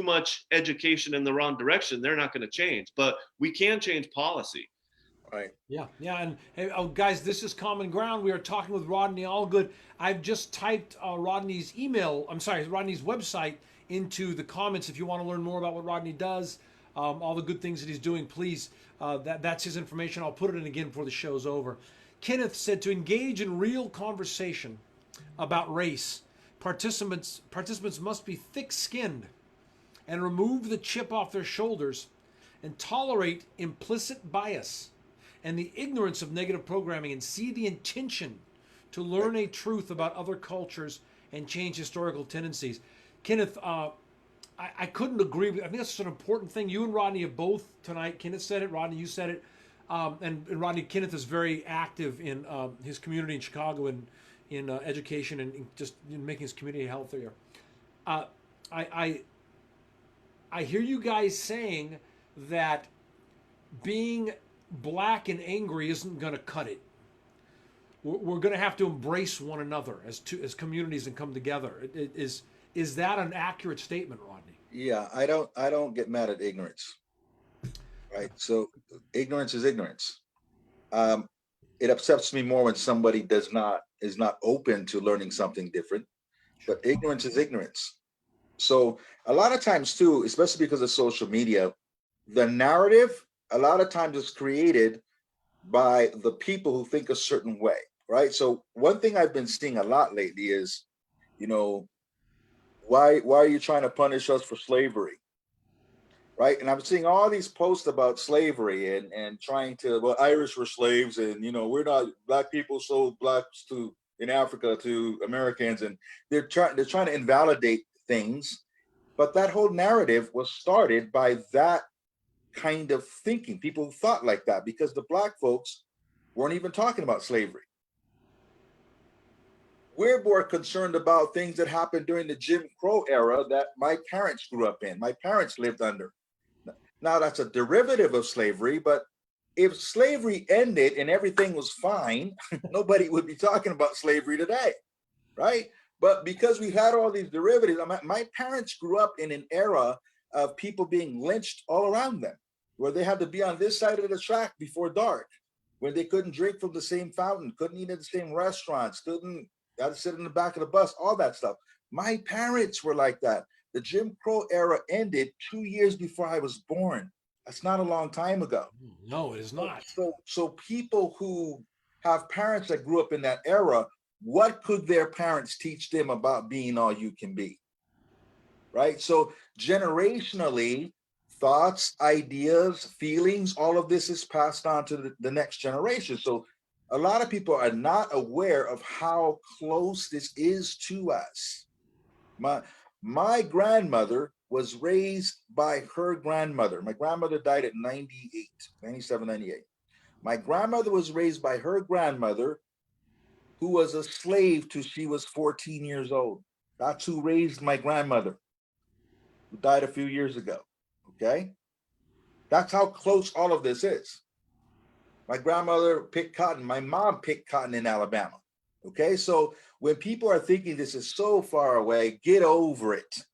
much education in the wrong direction. They're not going to change, but we can change policy. Right. Yeah, and hey, guys, this is Common Ground. We are talking with Rodney Allgood. I've just typed Rodney's website into the comments. If you want to learn more about what Rodney does, all the good things that he's doing, please, that's his information. I'll put it in again before the show's over. Kenneth said to engage in real conversation about race, participants must be thick-skinned and remove the chip off their shoulders and tolerate implicit bias and the ignorance of negative programming and see the intention to learn a truth about other cultures and change historical tendencies. Kenneth, I couldn't agree with. I think that's an important thing. You and Rodney have both tonight. Kenneth said it. Rodney, you said it. And Rodney, Kenneth is very active in his community in Chicago and in education and just in making his community healthier. I hear you guys saying that being black and angry isn't going to cut it. We're going to have to embrace one another as communities and come together. Is that an accurate statement, Rodney? Yeah, I don't get mad at ignorance. Right. So ignorance is ignorance. It upsets me more when somebody is not open to learning something different. But ignorance is ignorance. So a lot of times too, especially because of social media, the narrative a lot of times is created by the people who think a certain way, right? So one thing I've been seeing a lot lately is, why are you trying to punish us for slavery? Right. And I'm seeing all these posts about slavery and trying to, well, Irish were slaves and, we're not, black people sold blacks in Africa to Americans, and they're trying to invalidate things. But that whole narrative was started by that kind of thinking, people who thought like that, because the black folks weren't even talking about slavery. We're more concerned about things that happened during the Jim Crow era that my parents grew up in, my parents lived under. Now that's a derivative of slavery, but if slavery ended and everything was fine, nobody would be talking about slavery today, right? But because we had all these derivatives, my parents grew up in an era of people being lynched all around them, where they had to be on this side of the track before dark, when they couldn't drink from the same fountain, couldn't eat at the same restaurants, had to sit in the back of the bus, all that stuff. My parents were like that. The Jim Crow era ended 2 years before I was born. That's not a long time ago. No, it is not. So people who have parents that grew up in that era, what could their parents teach them about being all you can be? Right? So generationally, thoughts, ideas, feelings, all of this is passed on to the next generation. So a lot of people are not aware of how close this is to us. My grandmother was raised by her grandmother. My grandmother died at 98, 97, 98. My grandmother was raised by her grandmother, who was a slave till she was 14 years old. That's who raised my grandmother, who died a few years ago. Okay? That's how close all of this is. My grandmother picked cotton. My mom picked cotton in Alabama. Okay? So when people are thinking this is so far away, get over it.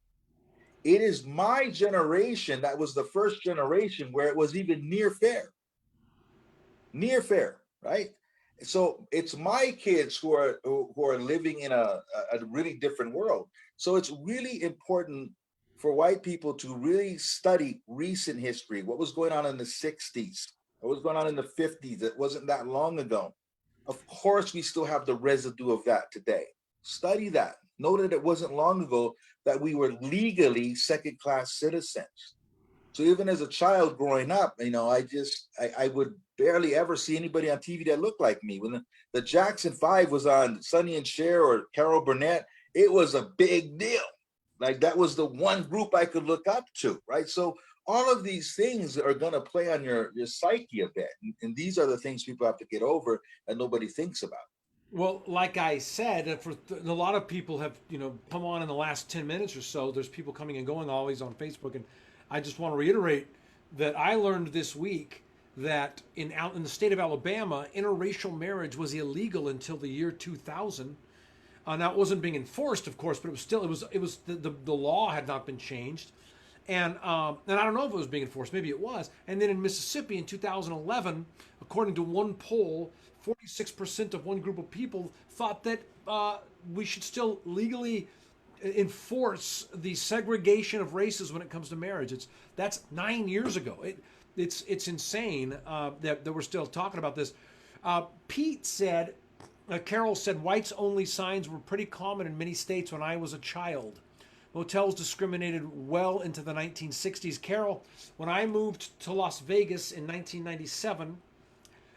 It is my generation that was the first generation where it was even near fair, right? So it's my kids who are living in a really different world. So it's really important for white people to really study recent history, what was going on in the 60s, what was going on in the 50s. It wasn't that long ago. Of course, we still have the residue of that today. Study that. Know that it wasn't long ago that we were legally second-class citizens. So even as a child growing up, I would barely ever see anybody on TV that looked like me. When the Jackson 5 was on Sonny and Cher or Carol Burnett, it was a big deal. Like that was the one group I could look up to, right? So all of these things are going to play on your psyche a bit. And these are the things people have to get over and nobody thinks about. Well, like I said, a lot of people have come on in the last 10 minutes or so. There's people coming and going always on Facebook, and I just want to reiterate that I learned this week that in the state of Alabama, interracial marriage was illegal until the year 2000. Now it wasn't being enforced, of course, but the law had not been changed, and I don't know if it was being enforced. Maybe it was. And then in Mississippi in 2011, according to one poll, 46% of one group of people thought that we should still legally enforce the segregation of races when it comes to marriage. That's 9 years ago. It's insane that we're still talking about this. Pete said, Carol said, whites only signs were pretty common in many states when I was a child. Motels discriminated well into the 1960s. Carol, when I moved to Las Vegas in 1997,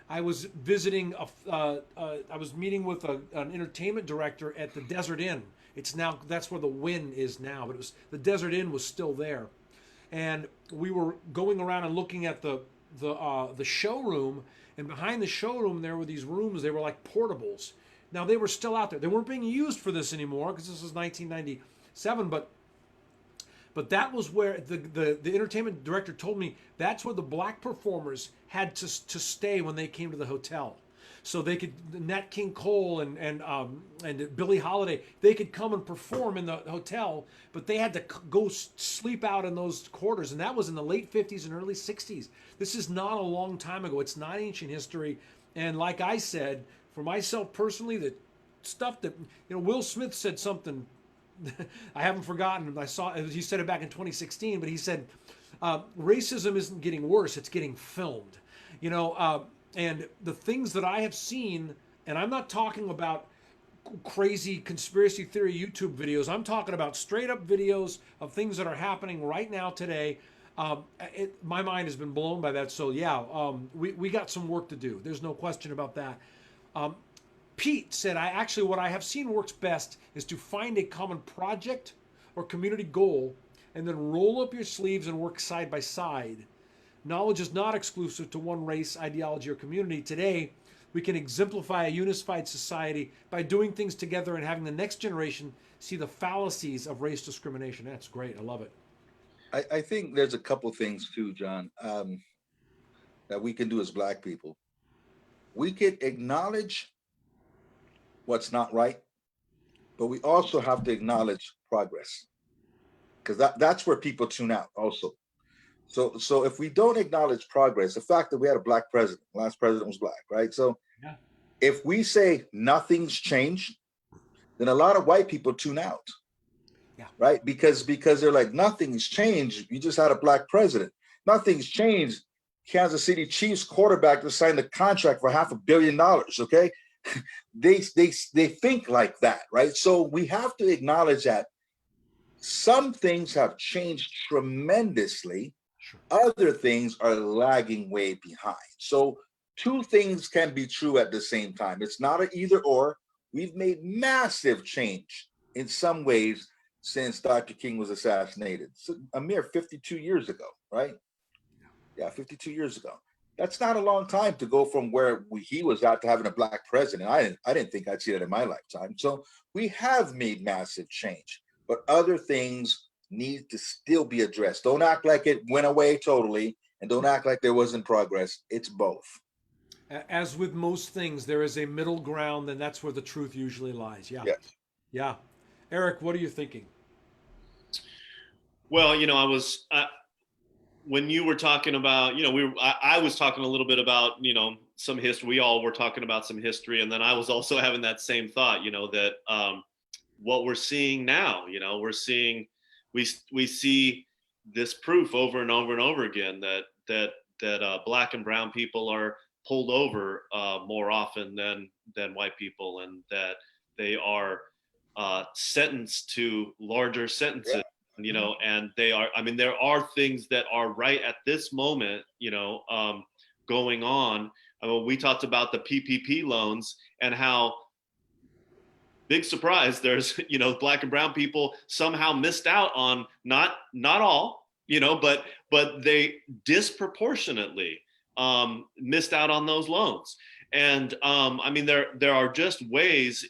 I was visiting. I was meeting with an entertainment director at the Desert Inn. That's where the Wynn is now, but the Desert Inn was still there, and we were going around and looking at the showroom. And behind the showroom, there were these rooms. They were like portables. Now they were still out there. They weren't being used for this anymore because this was 1997. But that was where the entertainment director told me that's where the black performers had to stay when they came to the hotel. So they could, Nat King Cole and Billie Holiday, they could come and perform in the hotel, but they had to go sleep out in those quarters. And that was in the late 50s and early 60s. This is not a long time ago. It's not ancient history. And like I said, for myself personally, the stuff that, Will Smith said something I haven't forgotten. He said it back in 2016, but he said, racism isn't getting worse, it's getting filmed. And the things that I have seen, and I'm not talking about crazy conspiracy theory YouTube videos, I'm talking about straight up videos of things that are happening right now today. My mind has been blown by that. So yeah, we got some work to do. There's no question about that. Pete said, what I have seen works best is to find a common project or community goal and then roll up your sleeves and work side by side. Knowledge is not exclusive to one race, ideology, or community. Today, we can exemplify a unified society by doing things together and having the next generation see the fallacies of race discrimination. That's great. I love it. I think there's a couple things too, John, that we can do as Black people. We can acknowledge what's not right, but we also have to acknowledge progress, because that's where people tune out also. So if we don't acknowledge progress, the fact that we had a Black president, the last president was Black, right? So yeah. If we say nothing's changed, then a lot of white people tune out, yeah, right? Because they're like, nothing's changed. You just had a Black president. Nothing's changed. Kansas City Chiefs quarterback just signed a contract for $500 million. Okay, they think like that, right? So we have to acknowledge that some things have changed tremendously. Sure. Other things are lagging way behind. So two things can be true at the same time. It's not an either or. We've made massive change in some ways since Dr. King was assassinated. So a mere 52 years ago, right? Yeah, 52 years ago. That's not a long time to go from where he was at to having a black president. I didn't think I'd see that in my lifetime. So we have made massive change, but other things need to still be addressed. Don't act like it went away totally, and don't act like there wasn't progress. It's both. As with most things, there is a middle ground, and that's where the truth usually lies. Yeah. Yes. Yeah. Eric, what are you thinking? Well, when you were talking about, I was talking a little bit about, some history. We all were talking about some history, and then I was also having that same thought, that what we're seeing now, we see this proof over and over and over again that black and brown people are pulled over more often than white people, and that they are sentenced to larger sentences. Yeah. And there are things that are right at this moment, going on. I mean, we talked about the PPP loans and how, big surprise, there's, black and brown people somehow missed out on, not all, but they disproportionately missed out on those loans. And there are just ways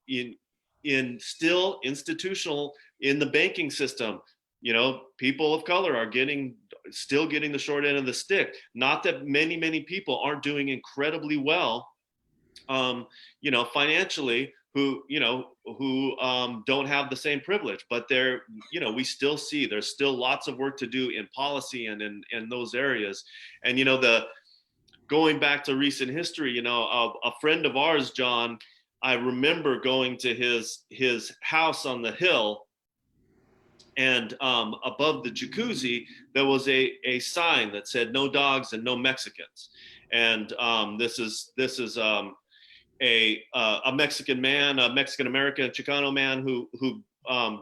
in still institutional in the banking system, people of color are still getting the short end of the stick. Not that many people aren't doing incredibly well, financially, who don't have the same privilege, but we still see there's still lots of work to do in policy and in those areas. And, going back to recent history, a friend of ours, John, I remember going to his house on the hill, and above the jacuzzi, there was a sign that said "No dogs and no Mexicans." And this is a Mexican man, a Mexican American Chicano man who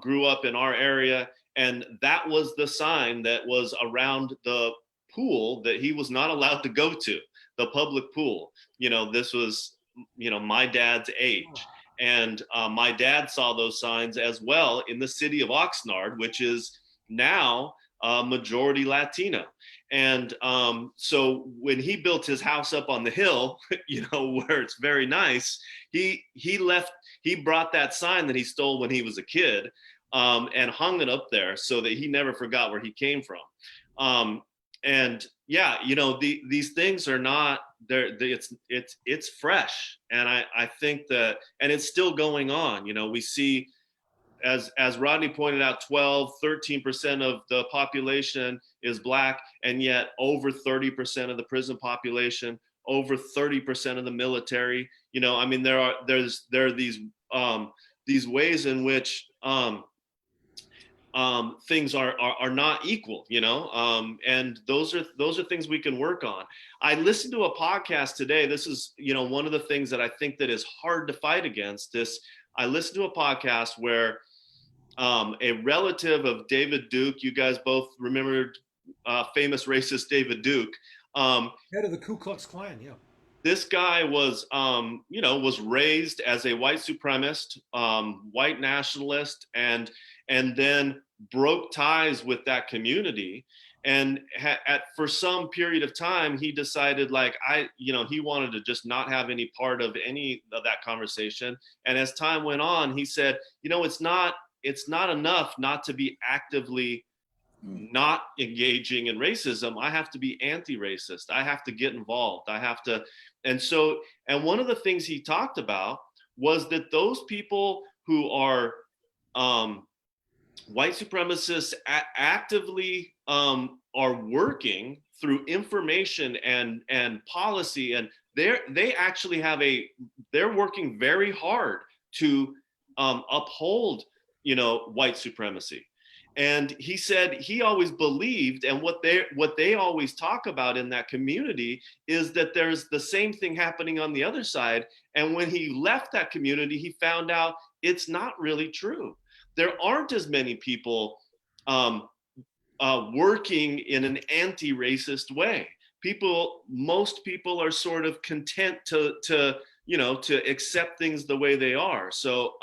grew up in our area, and that was the sign that was around the pool that he was not allowed to go to, the public pool. This was my dad's age. And my dad saw those signs as well in the city of Oxnard, which is now majority Latino. And so when he built his house up on the hill, where it's very nice, he brought that sign that he stole when he was a kid, and hung it up there so that he never forgot where he came from. And yeah, these things are not there. It's fresh. And I think that, and it's still going on. We see, as Rodney pointed out, 13% of the population is black, and yet over 30% of the prison population, over 30% of the military. There are these ways in which things are not equal, and those are things we can work on. I listened to a podcast today. This is, one of the things that I think that is hard to fight against. I listened to a podcast where a relative of David Duke, you guys both remembered famous racist David Duke. Head of the Ku Klux Klan, yeah. This guy was, was raised as a white supremacist, white nationalist, and then broke ties with that community. And for some period of time, he decided, he wanted to just not have any part of any of that conversation. And as time went on, he said, it's not enough not to be actively not engaging in racism. I have to be anti-racist. I have to get involved. I have to. And one of the things he talked about was that those people who are white supremacists actively are working through information and policy, and they actually they're working very hard to uphold white supremacy. And he said he always believed, and what they always talk about in that community is that there's the same thing happening on the other side. And when he left that community, he found out it's not really true. There aren't as many people um, working in an anti-racist way. Most people are sort of content to accept things the way they are. So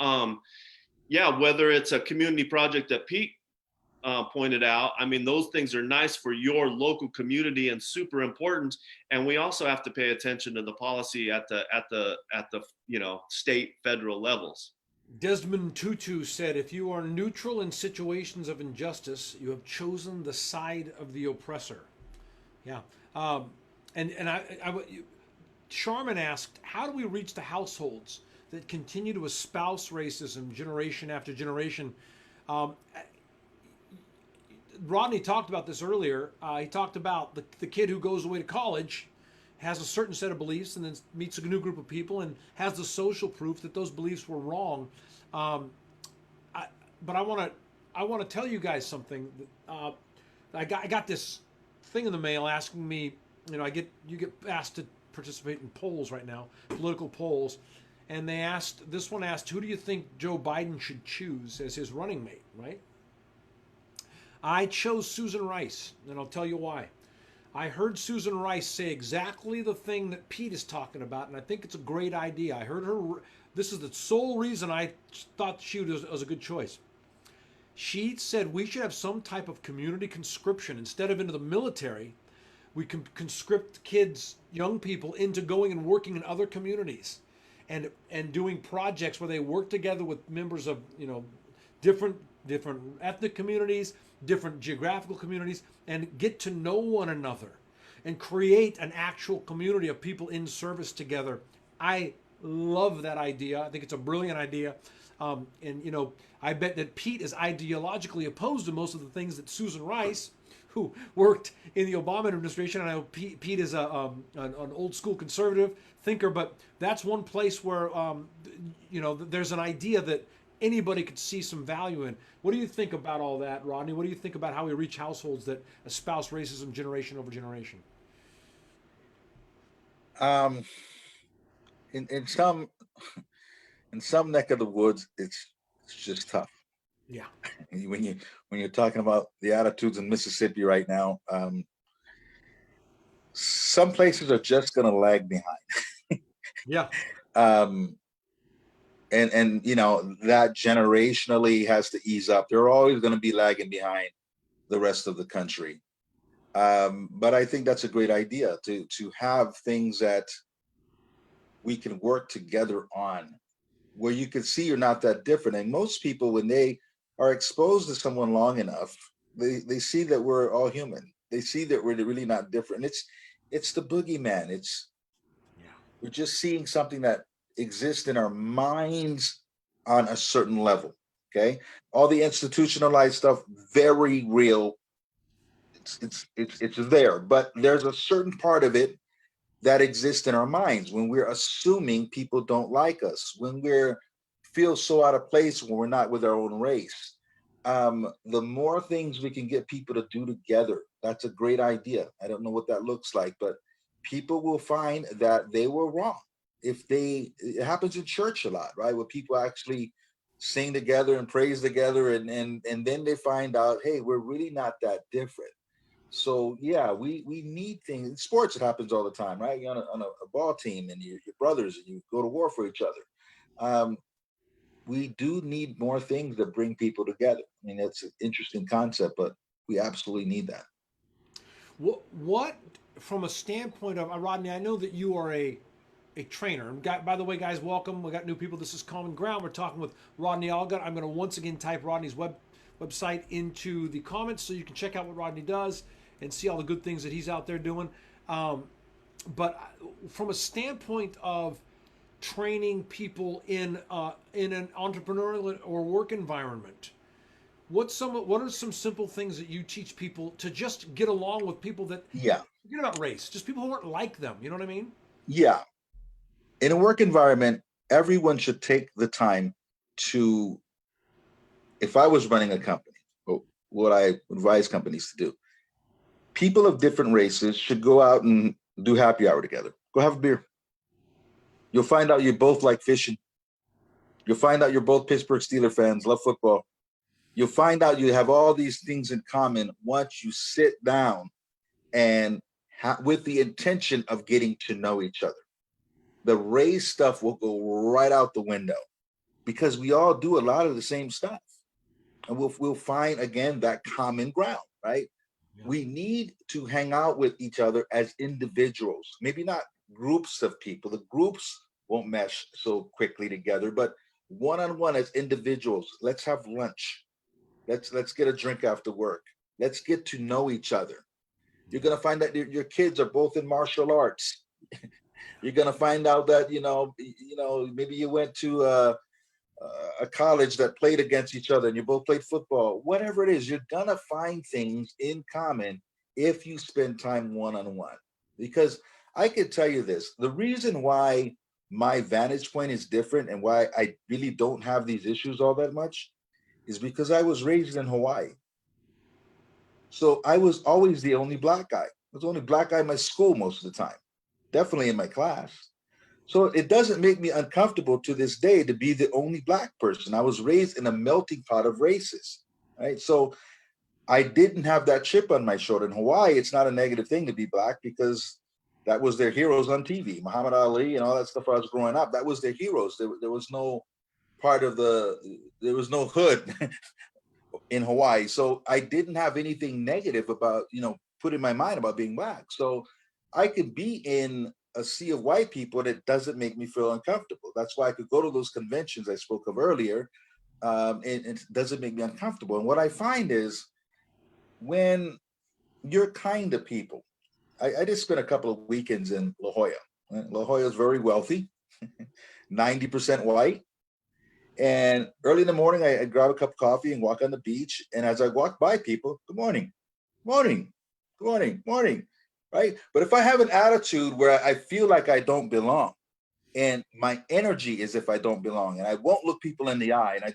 yeah, whether it's a community project that Pete pointed out, I mean, those things are nice for your local community and super important. And we also have to pay attention to the policy at the state, federal levels. Desmond Tutu said, "If you are neutral in situations of injustice, you have chosen the side of the oppressor." Yeah. Sharman asked, "How do we reach the households that continue to espouse racism generation after generation?" Um, Rodney talked about this earlier. He talked about the kid who goes away to college, has a certain set of beliefs, and then meets a new group of people and has the social proof that those beliefs were wrong. Um, but I want to tell you guys something. I got this thing in the mail asking me. You get asked to participate in polls right now, political polls, and this one asked, who do you think Joe Biden should choose as his running mate? Right. I chose Susan Rice, and I'll tell you why. I heard Susan Rice say exactly the thing that Pete is talking about, and I think it's a great idea. I heard her. This is the sole reason I thought she was a good choice. She said we should have some type of community conscription. Instead of into the military, we can conscript kids, young people, into going and working in other communities and doing projects where they work together with members of different ethnic communities, different geographical communities, and get to know one another and create an actual community of people in service together. I love that idea. I think it's a brilliant idea. I bet that Pete is ideologically opposed to most of the things that Susan Rice, who worked in the Obama administration, and I know Pete is an old school conservative thinker, but that's one place where there's an idea that anybody could see some value in. What do you think about all that, Rodney? What do you think about how we reach households that espouse racism generation over generation? Um, in some neck of the woods, it's just tough. Yeah. When you're talking about the attitudes in Mississippi right now, some places are just going to lag behind. Yeah. um, and that generationally has to ease up. They're always going to be lagging behind the rest of the country. But I think that's a great idea to have things that we can work together on, where you can see you're not that different. And most people, when they are exposed to someone long enough, they see that we're all human. They see that we're really not different. It's the boogeyman. We're just seeing something that exists in our minds on a certain level. Okay, all the institutionalized stuff, very real. It's there, but there's a certain part of it that exists in our minds when we're assuming people don't like us, when we're feel so out of place when we're not with our own race. The more things we can get people to do together, that's a great idea. I don't know what that looks like, but people will find that they were wrong. It happens in church a lot, right? Where people actually sing together and praise together, and then they find out, hey, we're really not that different. So yeah, we need things. In sports, it happens all the time, right? You're on a ball team, and you're brothers, and you go to war for each other. We do need more things that bring people together. I mean, that's an interesting concept, but we absolutely need that. What from a standpoint of Rodney? I know that you are a trainer. By the way, guys, welcome. We got new people. This is Common Ground. We're talking with Rodney Allgood. I'm going to once again type Rodney's website into the comments so you can check out what Rodney does and see all the good things that he's out there doing. But from a standpoint of training people in an entrepreneurial or work environment, what are some simple things that you teach people to just get along with people that Yeah, forget about race, just people who aren't like them? You know what I mean? yeah. In a work environment, everyone should take the time to. If I was running a company, what I advise companies to do. People of different races should go out and do happy hour together. Go have a beer. You'll find out you both like fishing. You'll find out you're both Pittsburgh Steelers fans, love football. You'll find out you have all these things in common once you sit down and with the intention of getting to know each other. The race stuff will go right out the window because we all do a lot of the same stuff. And we'll find, again, that common ground, right? Yeah. We need to hang out with each other as individuals, maybe not groups of people. The groups won't mesh so quickly together, but one-on-one as individuals. Let's have lunch. Let's get a drink after work. Let's get to know each other. You're going to find that your kids are both in martial arts. You're going to find out that, maybe you went to a college that played against each other and you both played football. Whatever it is, you're going to find things in common if you spend time one-on-one. Because I could tell you this, the reason why my vantage point is different and why I really don't have these issues all that much is because I was raised in Hawaii. So I was always the only black guy. I was the only black guy in my school most of the time, definitely in my class. So it doesn't make me uncomfortable to this day to be the only black person. I was raised in a melting pot of races, right? So I didn't have that chip on my shoulder. In Hawaii, it's not a negative thing to be black because that was their heroes on TV, Muhammad Ali and all that stuff. I was growing up, that was their heroes. There was no there was no hood in Hawaii. So I didn't have anything negative about, put in my mind about being black. So I could be in a sea of white people and it doesn't make me feel uncomfortable. That's why I could go to those conventions I spoke of earlier, and it doesn't make me uncomfortable. And what I find is when you're kind to people, I just spent a couple of weekends in La Jolla. La Jolla is very wealthy, 90% white. And early in the morning, I grab a cup of coffee and walk on the beach. And as I walk by people, good morning, morning, good morning, morning, right? But if I have an attitude where I feel like I don't belong, and my energy is if I don't belong, and I won't look people in the eye, and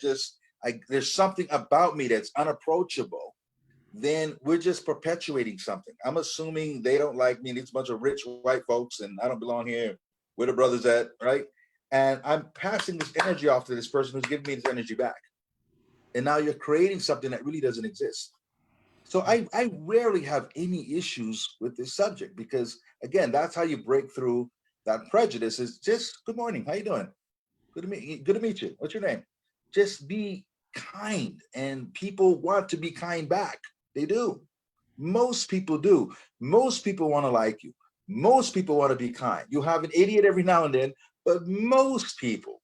there's something about me that's unapproachable, then we're just perpetuating something. I'm assuming they don't like me, and it's a bunch of rich white folks, and I don't belong here. Where the brothers at, right? And I'm passing this energy off to this person who's giving me this energy back. And now you're creating something that really doesn't exist. So I rarely have any issues with this subject because, again, that's how you break through that prejudice is just, good morning, how you doing? Good to meet you. What's your name? Just be kind. And people want to be kind back. They do. Most people do. Most people want to like you. Most people want to be kind. You have an idiot every now and then, but most people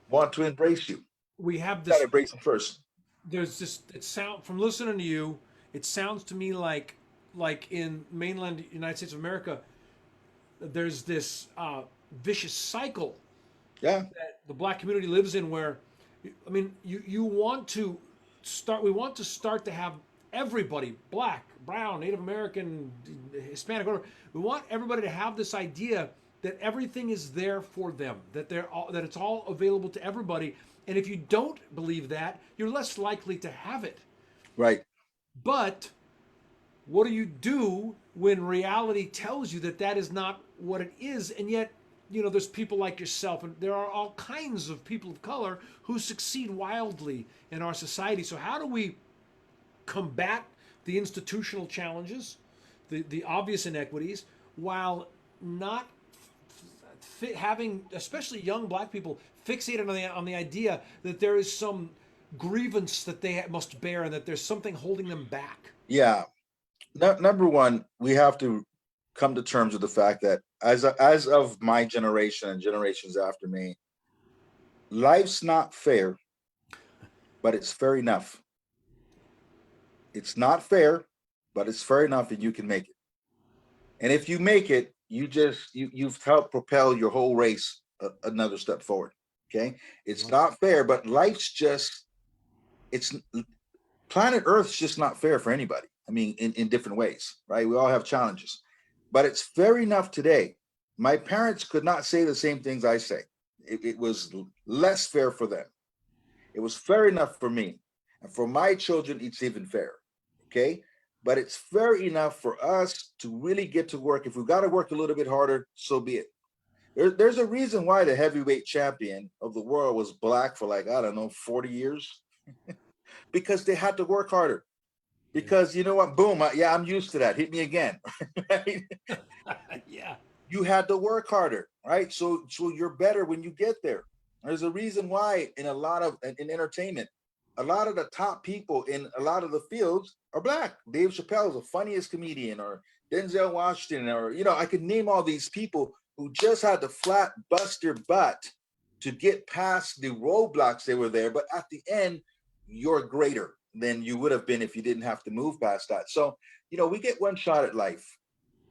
want to embrace you. We have this. Got to embrace them first. There's this. It sound from listening to you. It sounds to me like in mainland United States of America, there's this vicious cycle. Yeah. That the black community lives in, where, I mean, you want to start. We want to start to have everybody, black, brown, Native American, Hispanic, whatever. We want everybody to have this idea that everything is there for them, that it's all available to everybody. And if you don't believe that, you're less likely to have it. Right. But what do you do when reality tells you that that is not what it is? And yet, there's people like yourself, and there are all kinds of people of color who succeed wildly in our society. So how do we combat the institutional challenges, the obvious inequities, while not having, especially young black people, fixated on the idea that there is some grievance that they must bear and that there's something holding them back? Yeah. Number one, we have to come to terms with the fact that as of my generation and generations after me, life's not fair, but it's fair enough. It's not fair, but it's fair enough and you can make it. And if you make it, you've helped propel your whole race another step forward. Okay. It's not fair, but planet Earth's just not fair for anybody. I mean, in different ways, right? We all have challenges, but it's fair enough today. My parents could not say the same things I say. It was less fair for them. It was fair enough for me. And for my children, it's even fair. Okay. But it's fair enough for us to really get to work. If we've got to work a little bit harder, so be it. There's a reason why the heavyweight champion of the world was black for like, I don't know, 40 years, because they had to work harder. Because you know what? Boom. Yeah, I'm used to that. Hit me again. Right? Yeah. You had to work harder, right? So you're better when you get there. There's a reason why in a lot of in entertainment, a lot of the top people in a lot of the fields are black. Dave Chappelle is the funniest comedian, or Denzel Washington, or I could name all these people who just had to flat bust their butt to get past the roadblocks they were there. But at the end, you're greater than you would have been if you didn't have to move past that. So, we get one shot at life,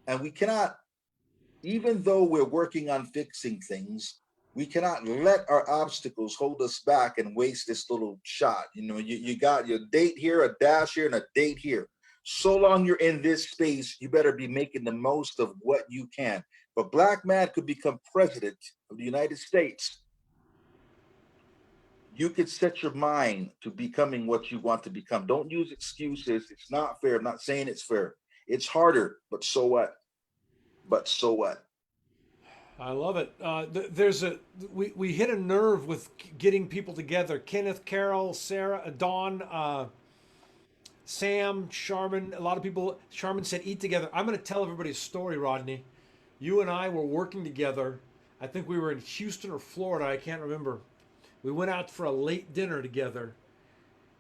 and we cannot, even though we're working on fixing things, we cannot let our obstacles hold us back and waste this little shot. You got your date here, a dash here, and a date here. So long you're in this space, you better be making the most of what you can. If a black man could become president of the United States, you could set your mind to becoming what you want to become. Don't use excuses. It's not fair. I'm not saying it's fair. It's harder, but so what? But so what? I love it. We hit a nerve with getting people together. Kenneth, Carol, Sarah, Dawn, Sam, Charmin. A lot of people. Charmin said eat together. I'm going to tell everybody a story, Rodney. You and I were working together. I think we were in Houston or Florida. I can't remember. We went out for a late dinner together,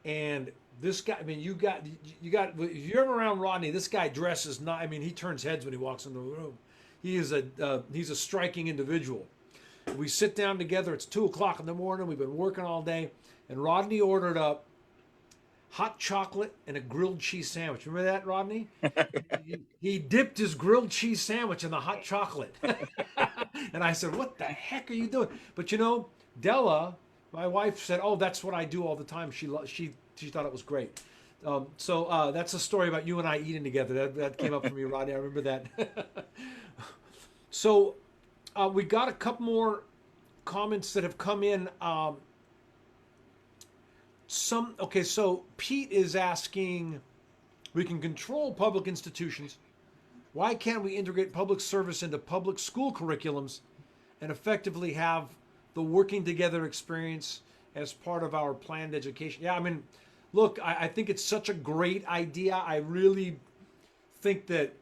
and this guy. I mean, you got. If you're ever around Rodney, this guy dresses not. I mean, he turns heads when he walks into the room. He's a striking individual. We sit down together. It's 2 o'clock in the morning. We've been working all day, and Rodney ordered up hot chocolate and a grilled cheese sandwich. Remember that, Rodney? He dipped his grilled cheese sandwich in the hot chocolate, and I said, "What the heck are you doing?" But Della, my wife, said, "Oh, that's what I do all the time." She thought it was great. So that's a story about you and I eating together. That came up for me, Rodney. I remember that. So we got a couple more comments that have come in. So Pete is asking, we can control public institutions. Why can't we integrate public service into public school curriculums and effectively have the working together experience as part of our planned education? Yeah, I mean, look, I think it's such a great idea. I really think that,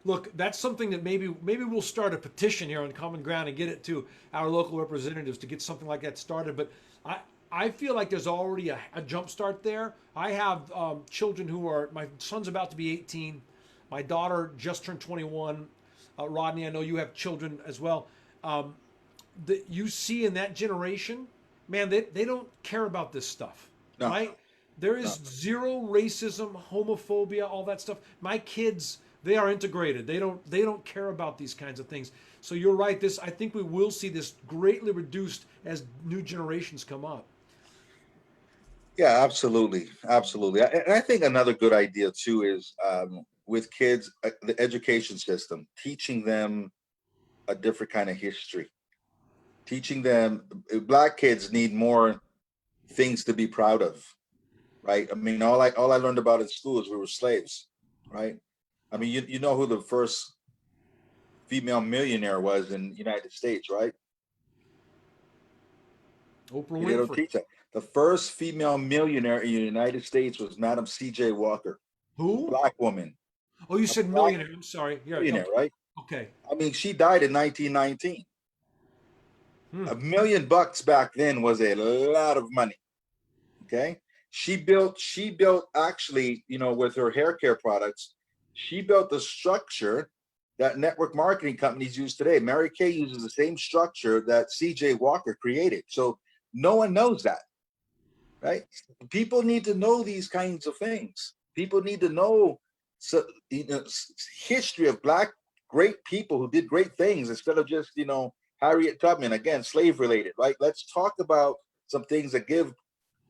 look, that's something that maybe we'll start a petition here on Common Ground and get it to our local representatives to get something like that started. But I feel like there's already a jump start there. I have children my son's about to be 18. My daughter just turned 21. Rodney, I know you have children as well. That you see in that generation, man, they don't care about this stuff, No, right? There is zero racism, homophobia, all that stuff. My kids, they are integrated. They don't care about these kinds of things. So you're right. I think we will see this greatly reduced as new generations come up. yeah, absolutely, absolutely. And I think another good idea too is with kids, the education system, teaching them a different kind of history, teaching them. Black kids need more things to be proud of, right? I mean, all I learned about in school is we were slaves, right? I mean, you know who the first female millionaire was in the United States, right? Oprah They don't Winfrey. teach that. The first female millionaire in the United States was Madam C.J. Walker, a Who? black woman, Oh, you a said black millionaire. I'm sorry. Yeah. millionaire, Okay. right? Okay. I mean, she died in 1919. Hmm. $1 million back then was a lot of money. Okay. She built actually, with her hair care products, she built the structure that network marketing companies use today. Mary Kay uses the same structure that CJ Walker created. So no one knows that, right? People need to know these kinds of things. People need to know, so, history of black great people who did great things instead of just, Harriet Tubman, again, slave related, right? Let's talk about some things that give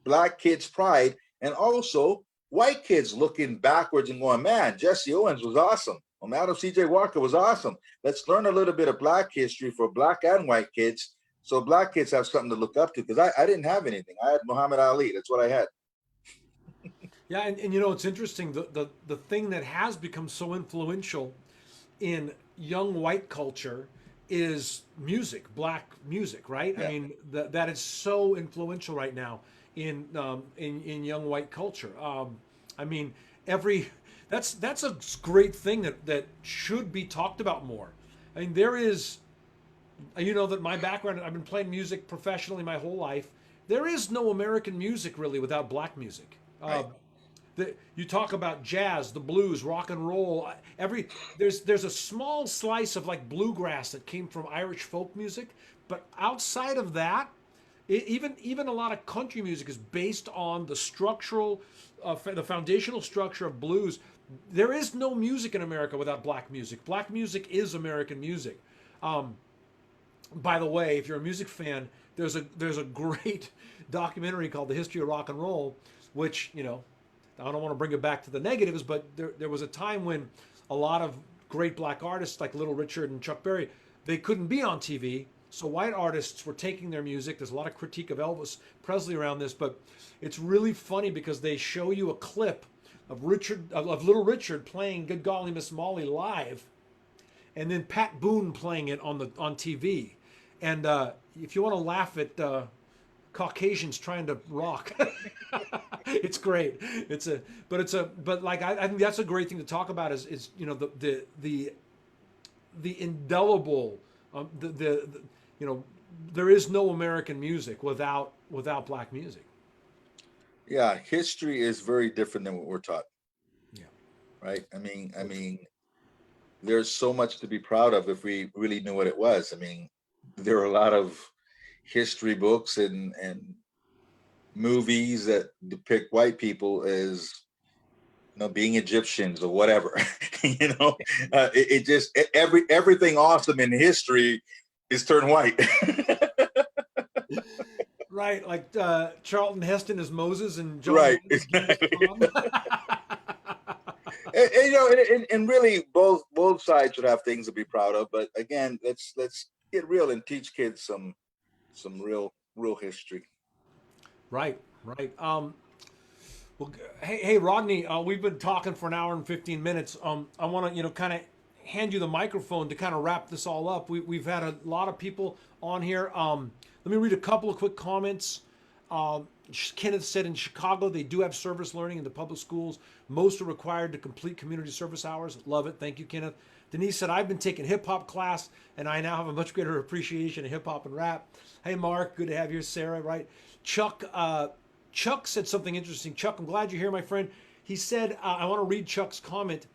black kids pride, and also white kids looking backwards and going, man, Jesse Owens was awesome. Well, Madam C.J. Walker was awesome. Let's learn a little bit of black history for black and white kids, so black kids have something to look up to, because I didn't have anything. I had Muhammad Ali. That's what I had. Yeah, and you know it's interesting. The thing that has become so influential in young white culture is music, black music, right? I Yeah. mean, that is so influential right now in young white culture. I mean, every that's a great thing that should be talked about more. I mean, there is, you know, that my background, I've been playing music professionally my whole life. There is no American music really without black music. Right. You talk about jazz, the blues, rock and roll. Every there's a small slice of like bluegrass that came from Irish folk music, but outside of that, even a lot of country music is based on the structural, the foundational structure of blues. There is no music in America without black music. Black music is American music. By the way, if you're a music fan, there's a great documentary called "The History of Rock and Roll," which, you know, I don't want to bring it back to the negatives, but there was a time when a lot of great black artists like Little Richard and Chuck Berry, they couldn't be on TV. So white artists were taking their music. There's a lot of critique of Elvis Presley around this, but it's really funny because they show you a clip of Little Richard playing "Good Golly Miss Molly" live, and then Pat Boone playing it on TV. And if you want to laugh at Caucasians trying to rock, it's great. But like I think that's a great thing to talk about is you know the indelible the you know there is no American music without black music. Yeah. History is very different than what we're taught. Yeah. Right. I So true. mean, there's so much to be proud of if we really knew what it was. I mean, there are a lot of history books and movies that depict white people as, you know, being Egyptians or whatever. You know, it just everything awesome in history is turned white. Right, like Charlton Heston as Moses and John Right. Wayne as Genghis Exactly. Khan. And, you know, and really both sides should have things to be proud of. But again, let's get real and teach kids some real history. Right, right. Well, hey, Rodney, we've been talking for an hour and 15 minutes. I want to, you know, kind of hand you the microphone to kind of wrap this all up. We've had a lot of people on here. Let me read a couple of quick comments. Kenneth said in Chicago they do have service learning in the public schools. Most are required to complete community service hours. Love it. Thank you, Kenneth. Denise said, I've been taking hip hop class and I now have a much greater appreciation of hip hop and rap. Hey, Mark, good to have you here. Sarah, right? Chuck said something interesting. Chuck, I'm glad you're here, my friend. He said, I want to read Chuck's comment.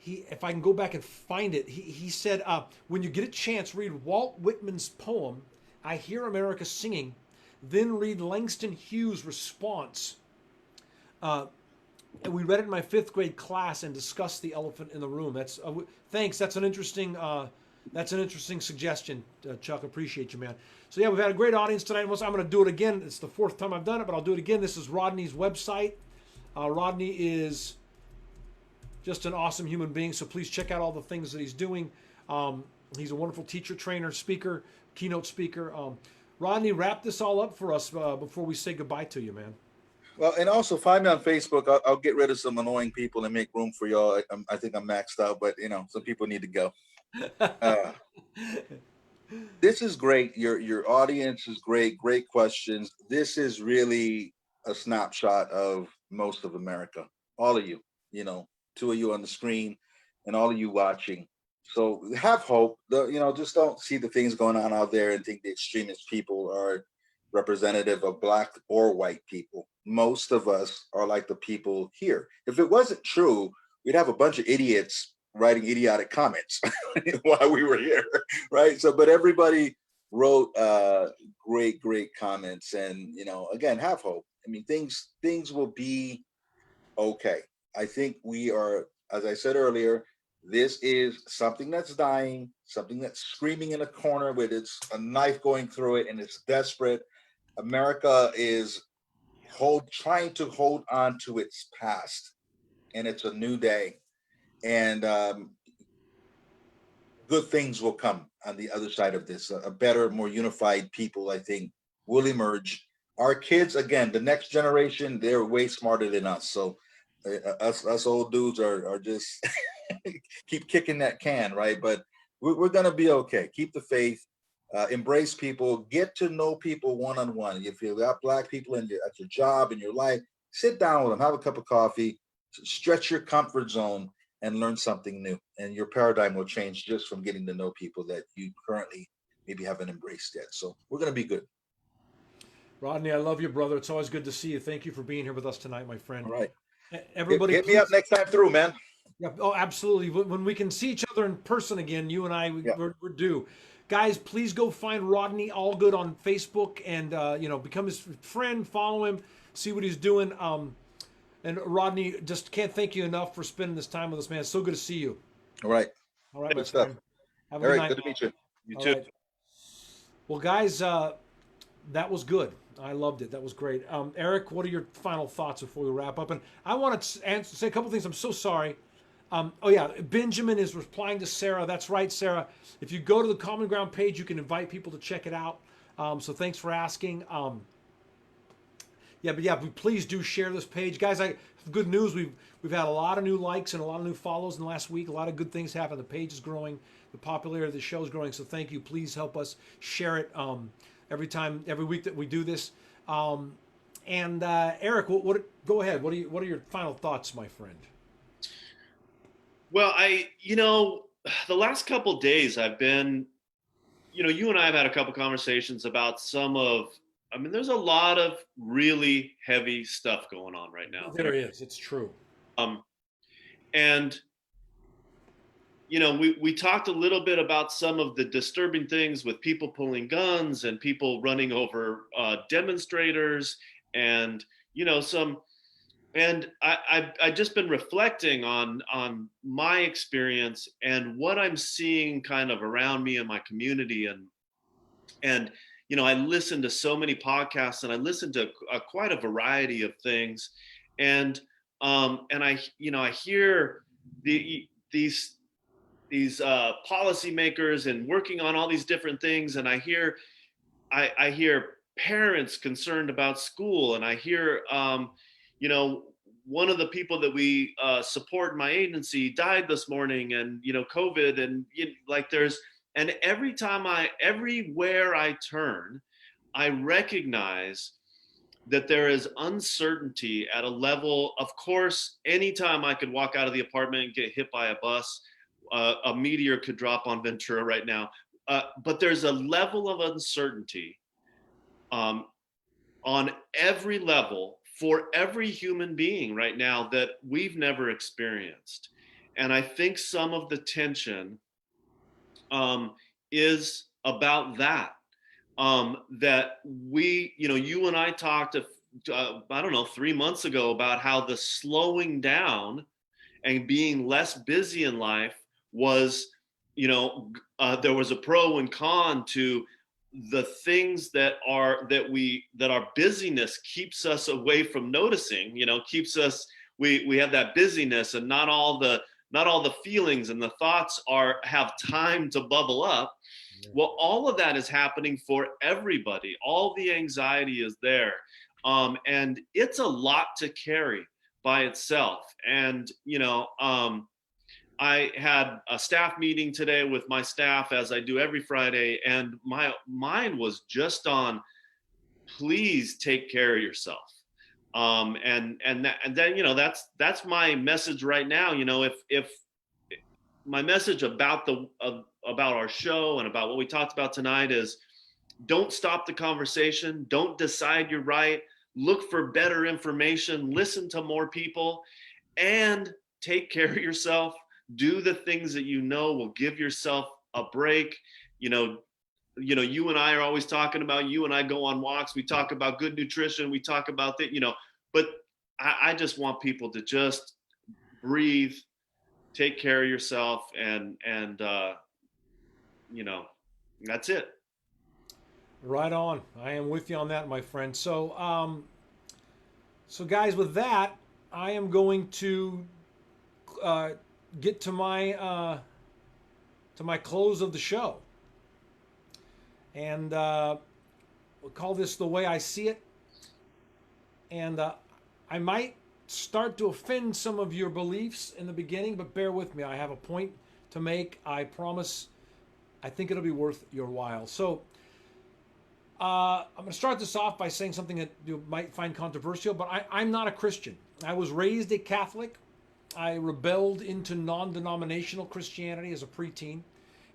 If I can go back and find it, he said, when you get a chance, read Walt Whitman's poem, I Hear America Singing, then read Langston Hughes' response. And we read it in my fifth grade class and discussed the elephant in the room. Thanks. That's an interesting suggestion, Chuck. Appreciate you, man. So yeah, we've had a great audience tonight. I'm going to do it again. It's the fourth time I've done it, but I'll do it again. This is Rodney's website. Rodney is just an awesome human being. So please check out all the things that he's doing. He's a wonderful teacher, trainer, speaker, keynote speaker. Rodney, wrap this all up for us before we say goodbye to you, man. Well, and also find me on Facebook. I'll get rid of some annoying people and make room for y'all. I think I'm maxed out, but you know, some people need to go. Uh, this is great. Your audience is great. Great questions. This is really a snapshot of most of America. All of you, you know, two of you on the screen, and all of you watching. So have hope. You know, just don't see the things going on out there and think the extremist people are representative of black or white people. Most of us are like the people here. If it wasn't true, we'd have a bunch of idiots writing idiotic comments while we were here, right? So, but everybody wrote great comments, and you know, again, have hope. I mean, things will be okay. I think we are, as I said earlier, this is something that's dying, something that's screaming in a corner with its a knife going through it, and it's desperate. America is trying to hold on to its past, and it's a new day, and good things will come on the other side of this. A better, more unified people, I think, will emerge. our kids, again, the next generation, they're way smarter than us. So us old dudes are just keep kicking that can, right? But we're gonna be okay. Keep the faith. Embrace people. Get to know people one on one. If you got Black people at your job, in your life, sit down with them, have a cup of coffee, stretch your comfort zone, and learn something new. And your paradigm will change just from getting to know people that you currently maybe haven't embraced yet. So we're gonna be good. Rodney, I love you, brother. It's always good to see you. Thank you for being here with us tonight, my friend. All right. Everybody, Hit me up please. next time through, man. Yeah, oh, absolutely. When we can see each other in person again, you and I, Yeah. we're due. Guys, please go find Rodney Allgood on Facebook and become his friend, follow him, see what he's doing. And Rodney, just can't thank you enough for spending this time with us, man. It's so good to see you. All right. All right, my Good stuff. friend. Have a All good right. night. Good to meet you. You All too. right. Well, guys, that was good. I loved it. That was great. Eric, what are your final thoughts before we wrap up? And I want to say a couple things. I'm so sorry. Oh yeah, Benjamin is replying to Sarah. That's right, Sarah. If you go to the Common Ground page, you can invite people to check it out. So thanks for asking. Please do share this page, guys. I have good news. We've had a lot of new likes and a lot of new follows in the last week. A lot of good things happen. The page is growing. The popularity of the show is growing. So thank you. Please help us share it every week that we do this. Eric, go ahead. What are your final thoughts, my friend? Well, the last couple days I've been, you and I have had a couple conversations about there's a lot of really heavy stuff going on right now. There is. It's true. And we talked a little bit about some of the disturbing things with people pulling guns and people running over demonstrators, and I've just been reflecting on my experience and what I'm seeing kind of around me in my community, and I listen to so many podcasts and I listen to quite a variety of things, and I hear these policymakers and working on all these different things, and I hear parents concerned about school, and I hear one of the people that we support in my agency died this morning, and COVID, and and everywhere I turn, I recognize that there is uncertainty at a level. Of course, anytime I could walk out of the apartment and get hit by a bus, a meteor could drop on Ventura right now. But there's a level of uncertainty on every level for every human being right now that we've never experienced. And I think some of the tension is about that. That you and I talked, I don't know, 3 months ago about how the slowing down and being less busy in life was, there was a pro and con to the things that our busyness keeps us away from noticing, keeps us, we have that busyness, and not all the feelings and the thoughts have time to bubble up. Yeah. Well, all of that is happening for everybody. All the anxiety is there. And it's a lot to carry by itself. And, I had a staff meeting today with my staff, as I do every Friday, and my mind was just on, please take care of yourself. And then that's my message right now. If my message about our show and about what we talked about tonight is, don't stop the conversation, don't decide you're right, look for better information, listen to more people, and take care of yourself. Do the things that will give yourself a break. You and I are always talking about, you and I go on walks, we talk about good nutrition, we talk about that, but I just want people to just breathe, take care of yourself, and that's it. Right on. I am with you on that, my friend. So, guys, with that, I am going to get to my close of the show, and we'll call this The Way I See It. And I might start to offend some of your beliefs in the beginning, but bear with me. I have a point to make. I promise. I think it'll be worth your while. So I'm going to start this off by saying something that you might find controversial, but I'm not a Christian. I was raised a Catholic. I rebelled into non-denominational Christianity as a preteen.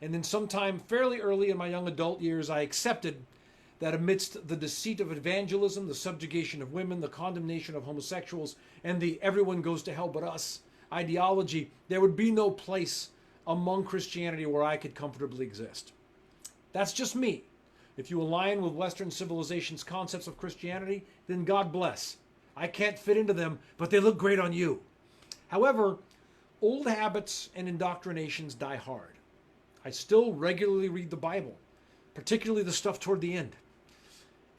And then sometime fairly early in my young adult years, I accepted that amidst the deceit of evangelism, the subjugation of women, the condemnation of homosexuals, and the everyone goes to hell but us ideology, there would be no place among Christianity where I could comfortably exist. That's just me. If you align with Western civilization's concepts of Christianity, then God bless. I can't fit into them, but they look great on you. However, old habits and indoctrinations die hard. I still regularly read the Bible, particularly the stuff toward the end.